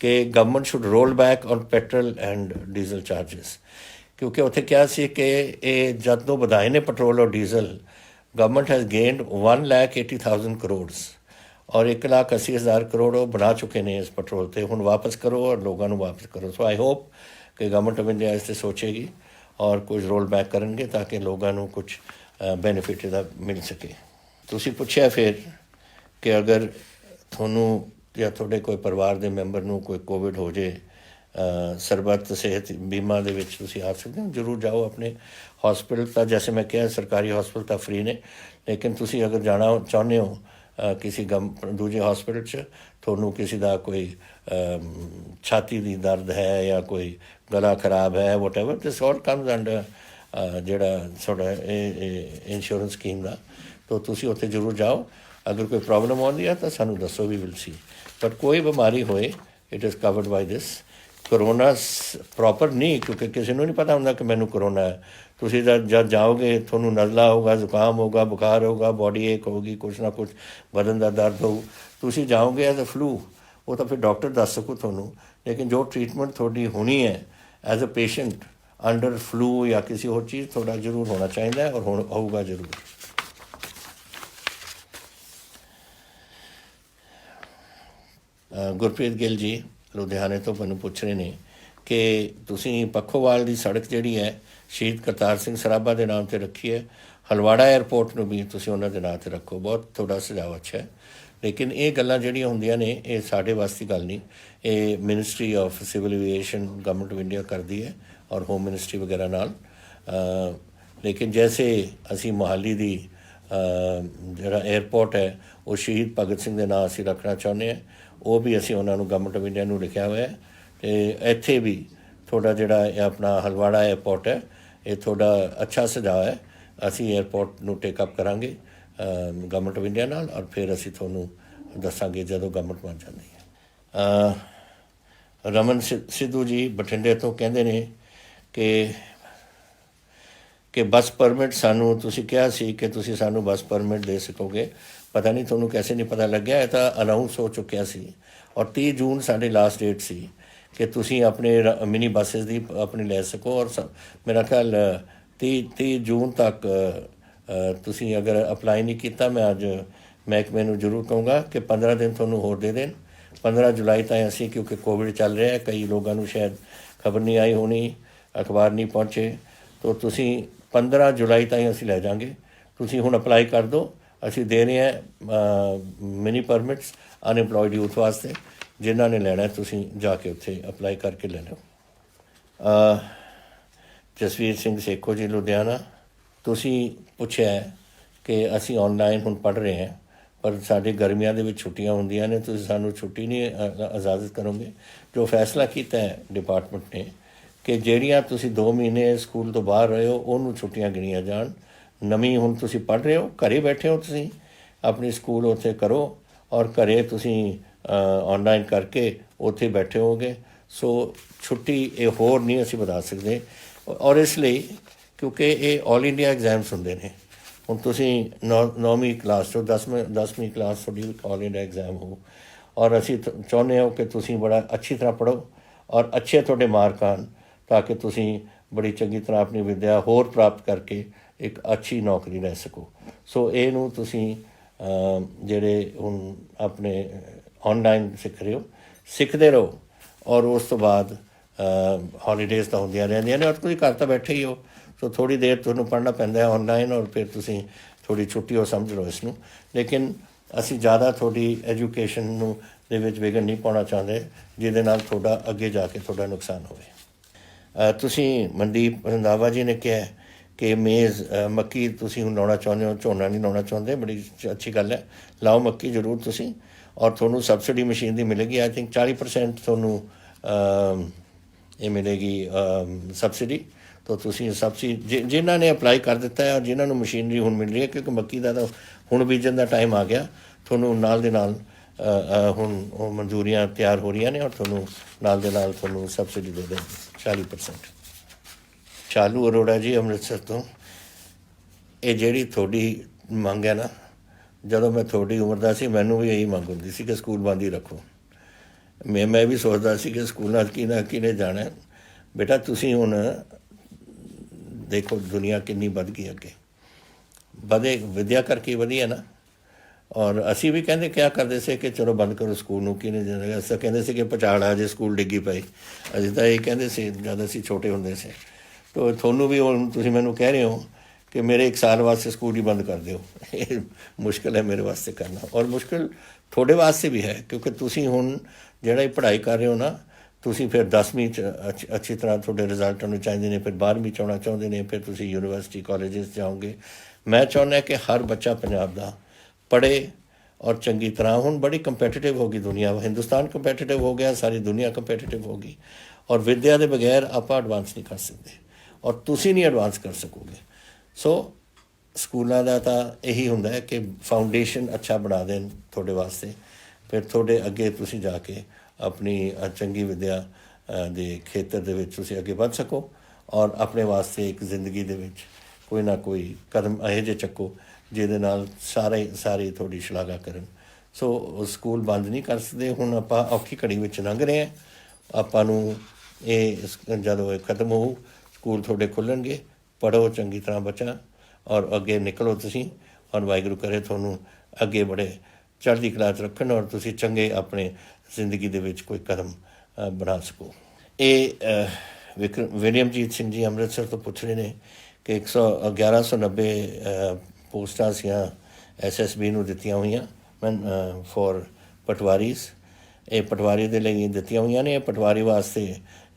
ਕਿ government should roll back on petrol and diesel charges. ਕਿਉਂਕਿ ਉੱਥੇ ਕਿਹਾ ਸੀ ਕਿ ਇਹ ਜਦ ਤੋਂ ਵਧਾਏ ਨੇ ਪੈਟਰੋਲ ਔਰ diesel, government has gained 1,80,000 crore ਔਰ 1,80,000 ਕਰੋੜ ਉਹ ਬਣਾ ਚੁੱਕੇ ਨੇ ਇਸ ਪੈਟਰੋਲ 'ਤੇ। ਹੁਣ ਵਾਪਸ ਕਰੋ ਔਰ ਲੋਕਾਂ ਨੂੰ ਵਾਪਸ ਕਰੋ। ਸੋ ਆਈ ਹੋਪ ਕਿ ਗਵਰਨਮੈਂਟ ਆਫ ਇੰਡੀਆ ਇਸ 'ਤੇ ਸੋਚੇਗੀ ਔਰ ਕੁਝ ਰੋਲ ਬੈਕ ਕਰਨਗੇ ਤਾਂ ਕਿ ਲੋਕਾਂ ਨੂੰ ਕੁਛ ਬੈਨੀਫਿਟ ਇਹਦਾ ਮਿਲ ਸਕੇ। ਤੁਸੀਂ ਪੁੱਛਿਆ ਫਿਰ ਕਿ ਅਗਰ ਤੁਹਾਨੂੰ ਜਾਂ ਤੁਹਾਡੇ ਕੋਈ ਪਰਿਵਾਰ ਦੇ ਮੈਂਬਰ ਨੂੰ ਕੋਈ ਕੋਵਿਡ ਹੋ ਜੇ, ਸਰਬੱਤ ਸਿਹਤ ਬੀਮਾ ਦੇ ਵਿੱਚ ਤੁਸੀਂ ਆ ਸਕਦੇ ਹੋ। ਜ਼ਰੂਰ ਜਾਓ ਆਪਣੇ ਹੌਸਪੀਟਲ। ਤਾਂ ਜੈਸੇ ਮੈਂ ਕਿਹਾ, ਸਰਕਾਰੀ ਹੌਸਪੀਟਲ ਤਾਂ ਫ੍ਰੀ ਨੇ, ਲੇਕਿਨ ਤੁਸੀਂ ਅਗਰ ਜਾਣਾ ਚਾਹੁੰਦੇ ਹੋ ਕਿਸੇ ਦੂਜੇ ਹੌਸਪੀਟਲ 'ਚ, ਤੁਹਾਨੂੰ ਕਿਸੇ ਦਾ ਕੋਈ ਛਾਤੀ ਦੀ ਦਰਦ ਹੈ ਜਾਂ ਕੋਈ ਗਲਾ ਖਰਾਬ ਹੈ, ਵਟ ਐਵਰ, ਦਿਸ ਆਲ ਕਮਸ ਅੰਡਰ ਜਿਹੜਾ ਤੁਹਾਡਾ ਇਹ ਇੰਸ਼ੋਰੈਂਸ ਸਕੀਮ ਦਾ। ਤਾਂ ਤੁਸੀਂ ਉੱਥੇ ਜ਼ਰੂਰ ਜਾਓ। ਅਗਰ ਕੋਈ ਪ੍ਰੋਬਲਮ ਆਉਂਦੀ ਹੈ ਤਾਂ ਸਾਨੂੰ ਦੱਸੋ, ਵੀ ਵਿਲ ਸੀ। ਬਟ ਕੋਈ ਬਿਮਾਰੀ ਹੋਏ, it is covered by this. Corona proper ਨਹੀਂ, ਕਿਉਂਕਿ ਕਿਸੇ ਨੂੰ ਨਹੀਂ ਪਤਾ ਹੁੰਦਾ ਕਿ ਮੈਨੂੰ ਕਰੋਨਾ ਹੈ। ਤੁਸੀਂ ਜਦ ਜਾਓਗੇ, ਤੁਹਾਨੂੰ ਨਜ਼ਲਾ ਹੋਊਗਾ, ਜ਼ੁਕਾਮ ਹੋਊਗਾ, ਬੁਖਾਰ ਹੋਊਗਾ, ਬੋਡੀ ਏਕ ਹੋਊਗੀ, ਕੁਛ ਨਾ ਕੁਛ ਬਦਨ ਦਾ ਦਰਦ ਹੋਊ, ਤੁਸੀਂ ਜਾਓਗੇ ਐਜ਼ ਅ ਫਲੂ, ਉਹ ਤਾਂ ਫਿਰ ਡਾਕਟਰ ਦੱਸ ਸਕੂ ਤੁਹਾਨੂੰ। ਲੇਕਿਨ ਜੋ ਟਰੀਟਮੈਂਟ ਤੁਹਾਡੀ ਹੋਣੀ ਹੈ as a patient under flu ਜਾਂ ਕਿਸੇ ਹੋਰ ਚੀਜ਼, ਤੁਹਾਡਾ ਜ਼ਰੂਰ ਹੋਣਾ ਚਾਹੀਦਾ ਔਰ ਹੋਊਗਾ ਜ਼ਰੂਰ। ਗੁਰਪ੍ਰੀਤ ਗਿੱਲ ਜੀ ਲੁਧਿਆਣੇ ਤੋਂ ਮੈਨੂੰ ਪੁੱਛ ਰਹੇ ਨੇ ਕਿ ਤੁਸੀਂ ਪੱਖੋਵਾਲ ਦੀ ਸੜਕ ਜਿਹੜੀ ਹੈ ਸ਼ਹੀਦ ਕਰਤਾਰ ਸਿੰਘ ਸਰਾਭਾ ਦੇ ਨਾਮ 'ਤੇ ਰੱਖੀ ਹੈ, ਹਲਵਾੜਾ ਏਅਰਪੋਰਟ ਨੂੰ ਵੀ ਤੁਸੀਂ ਉਹਨਾਂ ਦੇ ਨਾਂ 'ਤੇ ਰੱਖੋ। ਬਹੁਤ ਤੁਹਾਡਾ ਸੁਝਾਅ ਅੱਛਾ ਹੈ। ਲੇਕਿਨ ਇਹ ਗੱਲਾਂ ਜਿਹੜੀਆਂ ਹੁੰਦੀਆਂ ਨੇ, ਇਹ ਸਾਡੇ ਵਾਸਤੇ ਗੱਲ ਨਹੀਂ। ਇਹ ministry of civil aviation government of India ਕਰਦੀ ਹੈ ਔਰ ਹੋਮ ਮਿਨਿਸਟਰੀ ਵਗੈਰਾ ਨਾਲ। ਲੇਕਿਨ ਜੈਸੇ ਅਸੀਂ ਮੋਹਾਲੀ ਦੀ ਜਿਹੜਾ ਏਅਰਪੋਰਟ ਹੈ ਉਹ ਸ਼ਹੀਦ ਭਗਤ ਸਿੰਘ ਦੇ ਨਾਂ ਅਸੀਂ ਰੱਖਣਾ ਚਾਹੁੰਦੇ ਹਾਂ, ਉਹ ਵੀ ਅਸੀਂ ਉਹਨਾਂ ਨੂੰ ਗਵਰਨਮੈਂਟ ਆਫ ਇੰਡੀਆ ਨੂੰ ਲਿਖਿਆ ਹੋਇਆ। ਅਤੇ ਇੱਥੇ ਵੀ ਤੁਹਾਡਾ ਜਿਹੜਾ ਇਹ ਆਪਣਾ ਹਲਵਾੜਾ ਏਅਰਪੋਰਟ ਹੈ, ਇਹ ਤੁਹਾਡਾ ਅੱਛਾ ਸੁਝਾਅ ਹੈ। ਅਸੀਂ ਏਅਰਪੋਰਟ ਨੂੰ ਟੇਕਅਪ ਕਰਾਂਗੇ ਗਵਰਨਮੈਂਟ ਆਫ ਇੰਡੀਆ ਨਾਲ, ਔਰ ਫਿਰ ਅਸੀਂ ਤੁਹਾਨੂੰ ਦੱਸਾਂਗੇ ਜਦੋਂ ਗਵਰਨਮੈਂਟ ਬਣ ਜਾਂਦੀ ਹੈ। ਰਮਨ ਸਿੱਧੂ ਜੀ ਬਠਿੰਡੇ ਤੋਂ ਕਹਿੰਦੇ ਨੇ ਕਿ ਬੱਸ ਪਰਮਿਟ ਸਾਨੂੰ, ਤੁਸੀਂ ਕਿਹਾ ਸੀ ਕਿ ਤੁਸੀਂ ਸਾਨੂੰ ਬੱਸ ਪਰਮਿਟ ਦੇ ਸਕੋਗੇ। ਪਤਾ ਨਹੀਂ ਤੁਹਾਨੂੰ ਕੈਸੇ ਨਹੀਂ ਪਤਾ ਲੱਗਿਆ, ਇਹ ਤਾਂ ਅਨਾਊਂਸ ਹੋ ਚੁੱਕਿਆ ਸੀ ਔਰ 30 ਜੂਨ ਸਾਡੀ ਲਾਸਟ ਡੇਟ ਸੀ ਕਿ ਤੁਸੀਂ ਆਪਣੇ ਮਿਨੀ ਬੱਸਿਸ ਦੀ ਆਪਣੀ ਲੈ ਸਕੋ। ਔਰ ਮੇਰਾ ਖਿਆਲ 30 ਜੂਨ ਤੱਕ ਤੁਸੀਂ ਅਗਰ ਅਪਲਾਈ ਨਹੀਂ ਕੀਤਾ, ਮੈਂ ਅੱਜ ਮਹਿਕਮੇ ਨੂੰ ਜ਼ਰੂਰ ਕਹੂੰਗਾ ਕਿ 15 ਦਿਨ ਤੁਹਾਨੂੰ ਹੋਰ ਦੇ ਦੇਣ। 15 ਜੁਲਾਈ ਤਾਈਂ ਅਸੀਂ, ਕਿਉਂਕਿ ਕੋਵਿਡ ਚੱਲ ਰਿਹਾ, ਕਈ ਲੋਕਾਂ ਨੂੰ ਸ਼ਾਇਦ ਖਬਰ ਨਹੀਂ ਆਈ ਹੋਣੀ, ਅਖਬਾਰ ਨਹੀਂ ਪਹੁੰਚੇ, ਤਾਂ ਤੁਸੀਂ 15 ਜੁਲਾਈ ਤਾਈਂ ਅਸੀਂ ਲੈ ਜਾਵਾਂਗੇ। ਤੁਸੀਂ ਹੁਣ ਅਪਲਾਈ ਕਰ ਦਿਓ। ਅਸੀਂ ਦੇ ਰਹੇ ਹਾਂ ਮਿਨੀ ਪਰਮਿਟਸ ਅਨਇੰਪਲੋਇਡ ਯੂਥ ਵਾਸਤੇ। ਜਿਨ੍ਹਾਂ ਨੇ ਲੈਣਾ ਤੁਸੀਂ ਜਾ ਕੇ ਉੱਥੇ ਅਪਲਾਈ ਕਰਕੇ ਲੈ ਲਓ। ਜਸਵੀਰ ਸਿੰਘ ਸੇਖੋ ਜੀ ਲੁਧਿਆਣਾ, ਤੁਸੀਂ ਪੁੱਛਿਆ ਕਿ ਅਸੀਂ ਔਨਲਾਈਨ ਹੁਣ ਪੜ੍ਹ ਰਹੇ ਹਾਂ, ਪਰ ਸਾਡੇ ਗਰਮੀਆਂ ਦੇ ਵਿੱਚ ਛੁੱਟੀਆਂ ਹੁੰਦੀਆਂ ਨੇ, ਤੁਸੀਂ ਸਾਨੂੰ ਛੁੱਟੀ ਨਹੀਂ ਇਜਾਜ਼ਤ ਕਰੋਗੇ। ਜੋ ਫੈਸਲਾ ਕੀਤਾ ਹੈ ਡਿਪਾਰਟਮੈਂਟ ਨੇ ਕਿ ਜਿਹੜੀਆਂ ਤੁਸੀਂ 2 ਮਹੀਨੇ ਸਕੂਲ ਤੋਂ ਬਾਹਰ ਰਹੇ ਹੋ ਉਹਨੂੰ ਛੁੱਟੀਆਂ ਗਿਣੀਆਂ ਜਾਣ। ਨਵੀਂ ਹੁਣ ਤੁਸੀਂ ਪੜ੍ਹ ਰਹੇ ਹੋ, ਘਰੇ ਬੈਠੇ ਹੋ, ਤੁਸੀਂ ਆਪਣੀ ਸਕੂਲ ਉੱਥੇ ਕਰੋ ਔਰ ਘਰੇ ਤੁਸੀਂ ਔਨਲਾਈਨ ਕਰਕੇ ਉੱਥੇ ਬੈਠੇ ਹੋਗੇ। ਸੋ ਛੁੱਟੀ ਇਹ ਹੋਰ ਨਹੀਂ ਅਸੀਂ ਵਧਾ ਸਕਦੇ। ਔਰ ਇਸ ਲਈ ਕਿਉਂਕਿ ਇਹ ਆਲ ਇੰਡੀਆ ਐਗਜ਼ਾਮਸ ਹੁੰਦੇ ਨੇ। ਹੁਣ ਤੁਸੀਂ 9ਵੀਂ ਕਲਾਸ 'ਚੋਂ 10ਵੀਂ ਕਲਾਸ ਤੁਹਾਡੀ ਆਲ ਇੰਡੀਆ ਐਗਜ਼ਾਮ ਹੋ ਔਰ ਅਸੀਂ ਚਾਹੁੰਦੇ ਹਾਂ ਕਿ ਤੁਸੀਂ ਬੜਾ ਅੱਛੀ ਤਰ੍ਹਾਂ ਪੜ੍ਹੋ ਔਰ ਅੱਛੇ ਤੁਹਾਡੇ ਮਾਰਕ ਆਉਣ ਤਾਂ ਕਿ ਤੁਸੀਂ ਬੜੀ ਚੰਗੀ ਤਰ੍ਹਾਂ ਆਪਣੀ ਵਿੱਦਿਆ ਹੋਰ ਪ੍ਰਾਪਤ ਕਰਕੇ ਇੱਕ ਅੱਛੀ ਨੌਕਰੀ ਲੈ ਸਕੋ। ਸੋ ਇਹਨੂੰ ਤੁਸੀਂ ਜਿਹੜੇ ਹੁਣ ਆਪਣੇ ਔਨਲਾਈਨ ਸਿੱਖ ਰਹੇ ਹੋ, ਸਿੱਖਦੇ ਰਹੋ ਔਰ ਉਸ ਤੋਂ ਬਾਅਦ ਹੌਲੀਡੇਜ਼ ਤਾਂ ਹੁੰਦੀਆਂ ਰਹਿੰਦੀਆਂ ਨੇ ਔਰ ਤੁਸੀਂ ਘਰ ਤਾਂ ਬੈਠੇ ਹੀ ਹੋ। ਸੋ ਥੋੜ੍ਹੀ ਦੇਰ ਤੁਹਾਨੂੰ ਪੜ੍ਹਨਾ ਪੈਂਦਾ ਹੈ ਔਨਲਾਈਨ ਔਰ ਫਿਰ ਤੁਸੀਂ ਥੋੜ੍ਹੀ ਛੁੱਟੀ ਹੋ ਸਮਝ ਲਓ ਇਸ ਨੂੰ। ਲੇਕਿਨ ਅਸੀਂ ਜ਼ਿਆਦਾ ਤੁਹਾਡੀ ਐਜੂਕੇਸ਼ਨ ਨੂੰ ਦੇ ਵਿੱਚ ਵਿਘਨ ਨਹੀਂ ਪਾਉਣਾ ਚਾਹੁੰਦੇ ਜਿਹਦੇ ਨਾਲ ਤੁਹਾਡਾ ਅੱਗੇ ਜਾ ਕੇ ਤੁਹਾਡਾ ਨੁਕਸਾਨ ਹੋਵੇ। ਤੁਸੀਂ ਮਨਦੀਪ ਰੰਧਾਵਾ ਜੀ ਨੇ ਕਿਹਾ ਕਿ ਮੇਜ਼ ਮੱਕੀ ਤੁਸੀਂ ਹੁਣ ਲਾਉਣਾ ਚਾਹੁੰਦੇ ਹੋ, ਝੋਨਾ ਨਹੀਂ ਲਾਉਣਾ ਚਾਹੁੰਦੇ, ਬੜੀ ਅੱਛੀ ਗੱਲ ਹੈ। ਲਾਓ ਮੱਕੀ ਜ਼ਰੂਰ ਤੁਸੀਂ ਔਰ ਤੁਹਾਨੂੰ ਸਬਸਿਡੀ ਮਸ਼ੀਨ ਦੀ ਮਿਲੇਗੀ। ਆਈ ਥਿੰਕ 40% ਤੁਹਾਨੂੰ ਇਹ ਮਿਲੇਗੀ ਸਬਸਿਡੀ। ਤਾਂ ਤੁਸੀਂ ਸਬਸਿਡੀ ਜਿਨ੍ਹਾਂ ਨੇ ਅਪਲਾਈ ਕਰ ਦਿੱਤਾ ਹੈ ਔਰ ਜਿਨ੍ਹਾਂ ਨੂੰ ਮਸ਼ੀਨਰੀ ਹੁਣ ਮਿਲ ਰਹੀ ਹੈ ਕਿਉਂਕਿ ਮੱਕੀ ਦਾ ਤਾਂ ਹੁਣ ਬੀਜਣ ਦਾ ਟਾਈਮ ਆ ਗਿਆ, ਤੁਹਾਨੂੰ ਨਾਲ ਦੇ ਨਾਲ ਹੁਣ ਉਹ ਮਨਜ਼ੂਰੀਆਂ ਤਿਆਰ ਹੋ ਰਹੀਆਂ ਨੇ ਔਰ ਤੁਹਾਨੂੰ ਨਾਲ ਦੇ ਨਾਲ ਤੁਹਾਨੂੰ ਸਬਸਿਡੀ ਦੇ ਦੇਣਗੇ 40%। ਸ਼ਾਲੂ ਅਰੋੜਾ ਜੀ ਅੰਮ੍ਰਿਤਸਰ ਤੋਂ, ਇਹ ਜਿਹੜੀ ਤੁਹਾਡੀ ਮੰਗ ਹੈ ਨਾ, ਜਦੋਂ ਮੈਂ ਤੁਹਾਡੀ ਉਮਰ ਦਾ ਸੀ ਮੈਨੂੰ ਵੀ ਇਹੀ ਮੰਗ ਹੁੰਦੀ ਸੀ ਕਿ ਸਕੂਲ ਬੰਦ ਹੀ ਰੱਖੋ। ਮੈਂ ਵੀ ਸੋਚਦਾ ਸੀ ਕਿ ਸਕੂਲਾਂ 'ਚ ਕਿਹਨੇ ਜਾਣਾ। ਬੇਟਾ ਤੁਸੀਂ ਹੁਣ ਦੇਖੋ ਦੁਨੀਆ ਕਿੰਨੀ ਵੱਧ ਗਈ ਅੱਗੇ, ਵਧੇ ਵਿੱਦਿਆ ਕਰਕੇ ਵਧੀਆ ਨਾ। ਔਰ ਅਸੀਂ ਵੀ ਕਹਿੰਦੇ ਕਿਆ ਕਰਦੇ ਸੀ ਕਿ ਚਲੋ ਬੰਦ ਕਰੋ ਸਕੂਲ ਨੂੰ, ਕਿਹਨੇ ਜਾਣਾ। ਅਸੀਂ ਕਹਿੰਦੇ ਸੀ ਕਿ ਪਚਾੜਾ ਜੇ ਸਕੂਲ ਡਿੱਗੀ ਪਈ, ਅਸੀਂ ਤਾਂ ਇਹ ਕਹਿੰਦੇ ਸੀ ਜਦ ਅਸੀਂ ਛੋਟੇ ਹੁੰਦੇ ਸੀ। ਤਾਂ ਤੁਹਾਨੂੰ ਵੀ ਹੁਣ ਤੁਸੀਂ ਮੈਨੂੰ ਕਹਿ ਰਹੇ ਹੋ ਕਿ ਮੇਰੇ 1 ਸਾਲ ਵਾਸਤੇ ਸਕੂਲ ਹੀ ਬੰਦ ਕਰ ਦਿਓ। ਇਹ ਮੁਸ਼ਕਿਲ ਹੈ ਮੇਰੇ ਵਾਸਤੇ ਕਰਨਾ ਔਰ ਮੁਸ਼ਕਿਲ ਤੁਹਾਡੇ ਵਾਸਤੇ ਵੀ ਹੈ ਕਿਉਂਕਿ ਤੁਸੀਂ ਹੁਣ ਜਿਹੜਾ ਇਹ ਪੜ੍ਹਾਈ ਕਰ ਰਹੇ ਹੋ ਨਾ, ਤੁਸੀਂ ਫਿਰ 10ਵੀਂ 'ਚ ਅੱਛੀ ਤਰ੍ਹਾਂ ਤੁਹਾਡੇ ਰਿਜ਼ਲਟ ਹੋਣੇ ਚਾਹੀਦੇ ਨੇ, ਫਿਰ 12ਵੀਂ 'ਚ ਆਉਣਾ ਚਾਹੁੰਦੇ ਨੇ, ਫਿਰ ਤੁਸੀਂ ਯੂਨੀਵਰਸਿਟੀ ਕਾਲਜਿਸ ਜਾਓਗੇ। ਮੈਂ ਚਾਹੁੰਦਾ ਕਿ ਹਰ ਬੱਚਾ ਪੰਜਾਬ ਦਾ ਪੜ੍ਹੇ ਔਰ ਚੰਗੀ ਤਰ੍ਹਾਂ। ਹੁਣ ਬੜੀ ਕੰਪੈਟੀਟਿਵ ਹੋ ਗਈ ਦੁਨੀਆ, ਹਿੰਦੁਸਤਾਨ ਕੰਪੈਟੀਟਿਵ ਹੋ ਗਿਆ, ਸਾਰੀ ਦੁਨੀਆ ਕੰਪੈਟੀਟਿਵ ਹੋ ਗਈ ਔਰ ਵਿੱਦਿਆ ਦੇ ਬਗੈਰ ਆਪਾਂ ਐਡਵਾਂਸ ਨਹੀਂ ਕਰ ਸਕਦੇ ਔਰ ਤੁਸੀਂ ਨਹੀਂ ਐਡਵਾਂਸ ਕਰ ਸਕੋਗੇ। ਸੋ ਸਕੂਲਾਂ ਦਾ ਤਾਂ ਇਹੀ ਹੁੰਦਾ ਹੈ ਕਿ ਫਾਊਂਡੇਸ਼ਨ ਅੱਛਾ ਬਣਾ ਦੇਣ ਤੁਹਾਡੇ ਵਾਸਤੇ, ਫਿਰ ਤੁਹਾਡੇ ਅੱਗੇ ਤੁਸੀਂ ਜਾ ਕੇ ਆਪਣੀ ਚੰਗੀ ਵਿੱਦਿਆ ਦੇ ਖੇਤਰ ਦੇ ਵਿੱਚ ਤੁਸੀਂ ਅੱਗੇ ਵੱਧ ਸਕੋ ਔਰ ਆਪਣੇ ਵਾਸਤੇ ਇੱਕ ਜ਼ਿੰਦਗੀ ਦੇ ਵਿੱਚ ਕੋਈ ਨਾ ਕੋਈ ਕਦਮ ਇਹੋ ਜਿਹੇ ਚੱਕੋ ਜਿਹਦੇ ਨਾਲ ਸਾਰੇ ਤੁਹਾਡੀ ਸ਼ਲਾਘਾ ਕਰਨ। ਸੋ ਸਕੂਲ ਬੰਦ ਨਹੀਂ ਕਰ ਸਕਦੇ। ਹੁਣ ਆਪਾਂ ਔਖੀ ਘੜੀ ਵਿੱਚ ਲੰਘ ਰਹੇ ਹਾਂ। ਆਪਾਂ ਨੂੰ ਇਹ ਜਦੋਂ ਇਹ ਖਤਮ ਹੋਊ ਸਕੂਲ ਤੁਹਾਡੇ ਖੁੱਲ੍ਹਣਗੇ, ਪੜ੍ਹੋ ਚੰਗੀ ਤਰ੍ਹਾਂ ਬੱਚਾ ਔਰ ਅੱਗੇ ਨਿਕਲੋ ਤੁਸੀਂ ਔਰ ਵਾਹਿਗੁਰੂ ਕਰੇ ਤੁਹਾਨੂੰ ਅੱਗੇ ਬੜੇ ਚੜ੍ਹਦੀ ਕਲਾ 'ਚ ਰੱਖਣ ਔਰ ਤੁਸੀਂ ਚੰਗੇ ਆਪਣੇ ਜ਼ਿੰਦਗੀ ਦੇ ਵਿੱਚ ਕੋਈ ਕਦਮ ਬਣਾ ਸਕੋ। ਇਹ ਵਿਲੀਅਮਜੀਤ ਸਿੰਘ ਜੀ ਅੰਮ੍ਰਿਤਸਰ ਤੋਂ ਪੁੱਛ ਰਹੇ ਨੇ ਕਿ 1190 ਪੋਸਟਾਂ ਸੀਆਂ SSB ਨੂੰ ਦਿੱਤੀਆਂ ਹੋਈਆਂ ਫੋਰ ਪਟਵਾਰੀਜ਼। ਇਹ ਪਟਵਾਰੀ ਦੇ ਲਈ ਦਿੱਤੀਆਂ ਹੋਈਆਂ ਨੇ। ਇਹ ਪਟਵਾਰੀ ਵਾਸਤੇ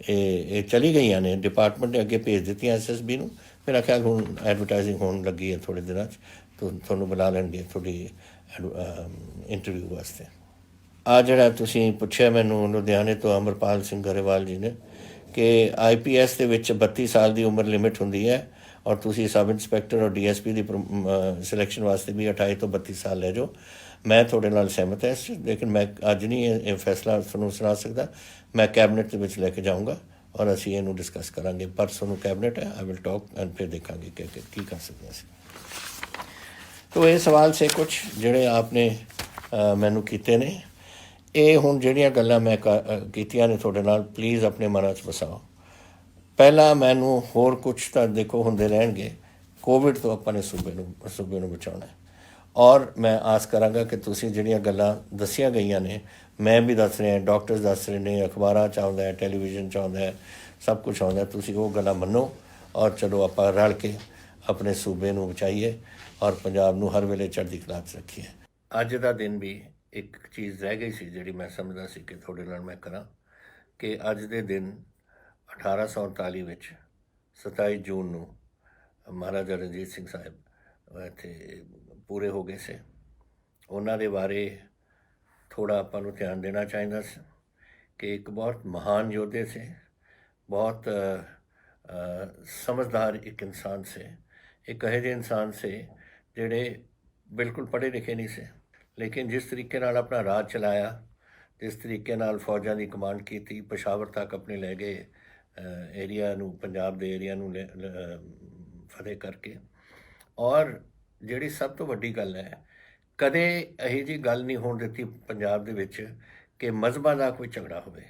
ਇਹ ਚਲੀ ਗਈਆਂ ਨੇ, ਡਿਪਾਰਟਮੈਂਟ ਨੇ ਅੱਗੇ ਭੇਜ ਦਿੱਤੀਆਂ SSB ਨੂੰ। ਮੇਰਾ ਖਿਆਲ ਹੁਣ ਐਡਵਰਟਾਈਜ਼ਿੰਗ ਹੋਣ ਲੱਗੀ ਹੈ ਥੋੜ੍ਹੇ ਦਿਨਾਂ 'ਚ, ਤੁਹਾਨੂੰ ਬੁਲਾ ਲੈਣਗੇ ਤੁਹਾਡੀ ਇੰਟਰਵਿਊ ਵਾਸਤੇ। ਆ ਜਿਹੜਾ ਤੁਸੀਂ ਪੁੱਛਿਆ ਮੈਨੂੰ ਲੁਧਿਆਣੇ ਤੋਂ ਅਮਰਪਾਲ ਸਿੰਘ ਗਰੇਵਾਲ ਜੀ ਨੇ ਕਿ IPS ਦੇ ਵਿੱਚ 32 ਸਾਲ ਦੀ ਉਮਰ ਲਿਮਿਟ ਹੁੰਦੀ ਹੈ ਔਰ ਤੁਸੀਂ ਸਬ ਇੰਸਪੈਕਟਰ ਔਰ DSP ਦੀ ਸਿਲੈਕਸ਼ਨ ਵਾਸਤੇ ਵੀ 28 ਤੋਂ 32 ਸਾਲ ਲੈ ਜਾਓ। ਮੈਂ ਤੁਹਾਡੇ ਨਾਲ ਸਹਿਮਤ ਹੈ, ਲੇਕਿਨ ਮੈਂ ਅੱਜ ਨਹੀਂ ਇਹ ਫੈਸਲਾ ਤੁਹਾਨੂੰ ਸੁਣਾ ਸਕਦਾ। ਮੈਂ ਕੈਬਨਿਟ ਦੇ ਵਿੱਚ ਲੈ ਕੇ ਜਾਊਂਗਾ ਔਰ ਅਸੀਂ ਇਹਨੂੰ ਡਿਸਕਸ ਕਰਾਂਗੇ। ਪਰਸੋਂ ਨੂੰ ਕੈਬਨਿਟ ਹੈ, ਆਈ ਵਿਲ ਟਾਕ ਐਂਡ ਫਿਰ ਦੇਖਾਂਗੇ ਕਿ ਕੀ ਕਰ ਸਕਦੇ ਅਸੀਂ। ਤੋ ਇਹ ਸਵਾਲ ਸੇ ਕੁਛ ਜਿਹੜੇ ਆਪਨੇ ਮੈਨੂੰ ਕੀਤੇ ਨੇ। ਇਹ ਹੁਣ ਜਿਹੜੀਆਂ ਗੱਲਾਂ ਮੈਂ ਕੀਤੀਆਂ ਨੇ ਤੁਹਾਡੇ ਨਾਲ, ਪਲੀਜ਼ ਆਪਣੇ ਮਨਾਂ 'ਚ ਵਸਾਓ। ਪਹਿਲਾਂ ਮੈਨੂੰ ਹੋਰ ਕੁਛ ਤਾਂ ਦੇਖੋ ਹੁੰਦੇ ਰਹਿਣਗੇ। ਕੋਵਿਡ ਤੋਂ ਆਪਾਂ ਨੇ ਸੂਬੇ ਨੂੰ ਬਚਾਉਣਾ ਔਰ ਮੈਂ ਆਸ ਕਰਾਂਗਾ ਕਿ ਤੁਸੀਂ ਜਿਹੜੀਆਂ ਗੱਲਾਂ ਦੱਸੀਆਂ ਗਈਆਂ ਨੇ, ਮੈਂ ਵੀ ਦੱਸ ਰਿਹਾ, ਡਾਕਟਰਸ ਦੱਸ ਰਹੇ ਨੇ, ਅਖਬਾਰਾਂ 'ਚ ਆਉਂਦਾ, ਟੈਲੀਵਿਜ਼ਨ 'ਚ ਆਉਂਦਾ, ਸਭ ਕੁਛ ਆਉਂਦਾ, ਤੁਸੀਂ ਉਹ ਗੱਲਾਂ ਮੰਨੋ ਔਰ ਚਲੋ ਆਪਾਂ ਰਲ ਕੇ ਆਪਣੇ ਸੂਬੇ ਨੂੰ ਬਚਾਈਏ ਔਰ ਪੰਜਾਬ ਨੂੰ ਹਰ ਵੇਲੇ ਚੜ੍ਹਦੀ ਕਲਾ 'ਚ ਰੱਖੀਏ। ਅੱਜ ਦਾ ਦਿਨ ਵੀ ਇੱਕ ਚੀਜ਼ ਰਹਿ ਗਈ ਸੀ ਜਿਹੜੀ ਮੈਂ ਸਮਝਦਾ ਸੀ ਕਿ ਤੁਹਾਡੇ ਨਾਲ ਮੈਂ ਕਰਾਂ ਕਿ ਅੱਜ ਦੇ ਦਿਨ 1839 ਵਿੱਚ 27 ਜੂਨ ਨੂੰ ਮਹਾਰਾਜਾ ਰਣਜੀਤ ਸਿੰਘ ਸਾਹਿਬ ਇੱਥੇ ਪੂਰੇ ਹੋ ਗਏ ਸੀ ਉਹਨਾਂ ਦੇ ਬਾਰੇ ਥੋੜ੍ਹਾ ਆਪਾਂ ਨੂੰ ਧਿਆਨ ਦੇਣਾ ਚਾਹੀਦਾ ਸੀ ਕਿ ਇੱਕ ਬਹੁਤ ਮਹਾਨ ਯੋਧੇ ਸੀ, ਬਹੁਤ ਸਮਝਦਾਰ ਇੱਕ ਇਨਸਾਨ ਸੀ। ਇੱਕ ਇਹੋ ਜਿਹੇ ਇਨਸਾਨ ਸੀ ਜਿਹੜੇ ਬਿਲਕੁਲ ਪੜ੍ਹੇ ਲਿਖੇ ਨਹੀਂ ਸੀ, ਲੇਕਿਨ ਜਿਸ ਤਰੀਕੇ ਨਾਲ ਆਪਣਾ ਰਾਜ ਚਲਾਇਆ, ਜਿਸ ਤਰੀਕੇ ਨਾਲ ਫੌਜਾਂ ਦੀ ਕਮਾਂਡ ਕੀਤੀ, ਪਸ਼ਾਵਰ ਤੱਕ ਆਪਣੇ ਲੈ ਗਏ ਏਰੀਆ ਨੂੰ, ਪੰਜਾਬ ਦੇ ਏਰੀਆ ਨੂੰ ਫਤਿਹ ਕਰਕੇ। ਔਰ ਜਿਹੜੀ ਸਭ ਤੋਂ ਵੱਡੀ ਗੱਲ ਹੈ, ਕਦੇ ਇਹੋ ਜਿਹੀ ਗੱਲ ਨਹੀਂ ਹੋਣ ਦਿੱਤੀ ਪੰਜਾਬ ਦੇ ਵਿੱਚ ਕਿ ਮਜ਼ਹਬਾਂ ਦਾ ਕੋਈ ਝਗੜਾ ਹੋਵੇ।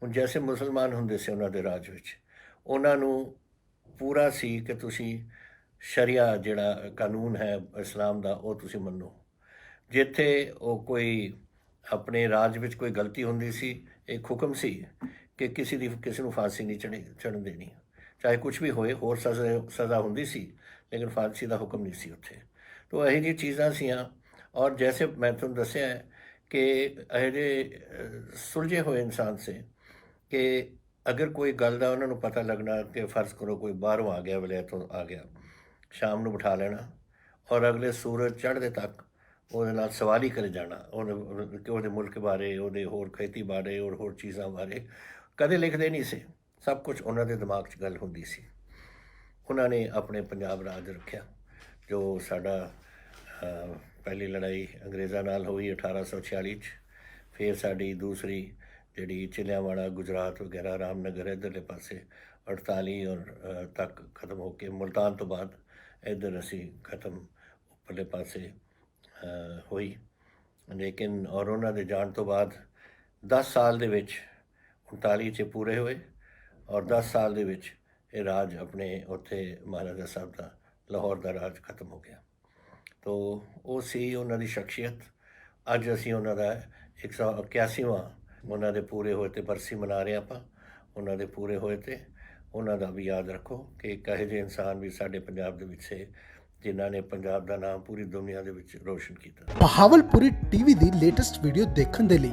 ਹੁਣ ਜੈਸੇ ਮੁਸਲਮਾਨ ਹੁੰਦੇ ਸੀ ਉਹਨਾਂ ਦੇ ਰਾਜ ਵਿੱਚ, ਉਹਨਾਂ ਨੂੰ ਪੂਰਾ ਸੀ ਕਿ ਤੁਸੀਂ ਸ਼ਰੀਆ ਜਿਹੜਾ ਕਾਨੂੰਨ ਹੈ ਇਸਲਾਮ ਦਾ ਉਹ ਤੁਸੀਂ ਮੰਨੋ। ਜਿੱਥੇ ਉਹ ਕੋਈ ਆਪਣੇ ਰਾਜ ਵਿੱਚ ਕੋਈ ਗਲਤੀ ਹੁੰਦੀ ਸੀ, ਇੱਕ ਹੁਕਮ ਸੀ ਕਿ ਕਿਸੇ ਨੂੰ ਫਾਂਸੀ ਨਹੀਂ ਚੜ੍ਹਨ ਦੇਣੀ, ਚਾਹੇ ਕੁਛ ਵੀ ਹੋਏ। ਹੋਰ ਸਜ਼ਾ ਹੁੰਦੀ ਸੀ, ਲੇਕਿਨ ਫਾਂਸੀ ਦਾ ਹੁਕਮ ਨਹੀਂ ਸੀ ਉੱਥੇ। ਤੋ ਇਹੋ ਜਿਹੀ ਚੀਜ਼ਾਂ ਸੀਆਂ। ਔਰ ਜੈਸੇ ਮੈਂ ਤੁਹਾਨੂੰ ਦੱਸਿਆ ਹੈ ਕਿ ਇਹੋ ਜਿਹੇ ਸੁਲਝੇ ਹੋਏ ਇਨਸਾਨ ਸੀ ਕਿ ਅਗਰ ਕੋਈ ਗੱਲ ਦਾ ਉਹਨਾਂ ਨੂੰ ਪਤਾ ਲੱਗਣਾ ਕਿ ਫਰਜ਼ ਕਰੋ ਕੋਈ ਬਾਹਰੋਂ ਆ ਗਿਆ, ਵਲੈਤ ਤੋਂ ਆ ਗਿਆ, ਸ਼ਾਮ ਨੂੰ ਬਿਠਾ ਲੈਣਾ ਔਰ ਅਗਲੇ ਸੂਰਜ ਚੜ੍ਹਦੇ ਤੱਕ ਉਹਦੇ ਨਾਲ ਸਵਾਲ ਹੀ ਕਰੇ ਜਾਣਾ, ਉਹਦੇ ਮੁਲਕ ਬਾਰੇ, ਉਹਦੇ ਹੋਰ ਖੇਤੀ ਬਾਰੇ ਔਰ ਹੋਰ ਚੀਜ਼ਾਂ ਬਾਰੇ। ਕਦੇ ਲਿਖਦੇ ਨਹੀਂ ਸੀ, ਸਭ ਕੁਝ ਉਹਨਾਂ ਦੇ ਦਿਮਾਗ 'ਚ ਗੱਲ ਹੁੰਦੀ ਸੀ। ਉਹਨਾਂ ਨੇ ਆਪਣੇ ਪੰਜਾਬ ਰਾਜ ਰੱਖਿਆ, ਜੋ ਸਾਡਾ ਪਹਿਲੀ ਲੜਾਈ ਅੰਗਰੇਜ਼ਾਂ ਨਾਲ ਹੋਈ 1846 'ਚ। ਫਿਰ ਸਾਡੀ ਦੂਸਰੀ ਜਿਹੜੀ ਚਿਲਿਆਂਵਾੜਾ, ਗੁਜਰਾਤ ਵਗੈਰਾ, ਰਾਮਨਗਰ ਇੱਧਰਲੇ ਪਾਸੇ 48 ਔਰ ਤੱਕ ਖ਼ਤਮ ਹੋ ਕੇ ਮੁਲਤਾਨ ਤੋਂ ਬਾਅਦ ਇੱਧਰ ਅਸੀਂ ਖ਼ਤਮ ਉੱਪਰਲੇ ਪਾਸੇ ਹੋਈ। ਲੇਕਿਨ ਔਰ ਉਹਨਾਂ ਦੇ ਜਾਣ ਤੋਂ ਬਾਅਦ 10 ਸਾਲ ਦੇ ਵਿੱਚ 39 'ਚ ਪੂਰੇ ਹੋਏ ਔਰ 10 ਸਾਲ ਦੇ ਵਿੱਚ ਇਹ ਰਾਜ ਆਪਣੇ ਉੱਥੇ ਮਹਾਰਾਜਾ ਸਾਹਿਬ ਦਾ ਲਾਹੌਰ ਦਾ ਰਾਜ ਖਤਮ ਹੋ ਗਿਆ। ਤੋ ਉਹ ਸੀ ਉਹਨਾਂ ਦੀ ਸ਼ਖਸੀਅਤ। ਅੱਜ ਅਸੀਂ ਉਹਨਾਂ ਦਾ 181ਵਾਂ ਉਹਨਾਂ ਦੇ ਪੂਰੇ ਹੋਏ 'ਤੇ ਬਰਸੀ ਮਨਾ ਰਹੇ ਆਪਾਂ। ਉਹਨਾਂ ਦੇ ਪੂਰੇ ਹੋਏ 'ਤੇ ਉਹਨਾਂ ਦਾ ਵੀ ਯਾਦ ਰੱਖੋ ਕਿ ਇੱਕ ਇਹੋ ਜਿਹੇ ਇਨਸਾਨ ਵੀ ਸਾਡੇ ਪੰਜਾਬ ਦੇ ਵਿੱਚ ਸੇ ਜਿਨ੍ਹਾਂ ਨੇ ਪੰਜਾਬ ਦਾ ਨਾਮ ਪੂਰੀ ਦੁਨੀਆ ਦੇ ਵਿੱਚ ਰੋਸ਼ਨ ਕੀਤਾ। ਬਹਾਵਲਪੁਰੀ ਟੀਵੀ ਦੀ ਲੇਟੈਸਟ ਵੀਡੀਓ ਦੇਖਣ ਦੇ ਲਈ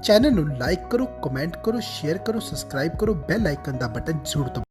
ਚੈਨਲ ਨੂੰ ਲਾਈਕ ਕਰੋ, ਕਮੈਂਟ ਕਰੋ, ਸ਼ੇਅਰ ਕਰੋ, ਸਬਸਕ੍ਰਾਈਬ ਕਰੋ, ਬੈਲ ਆਈਕਨ ਦਾ ਬਟਨ ਜ਼ਰੂਰ ਦਬਾਓ।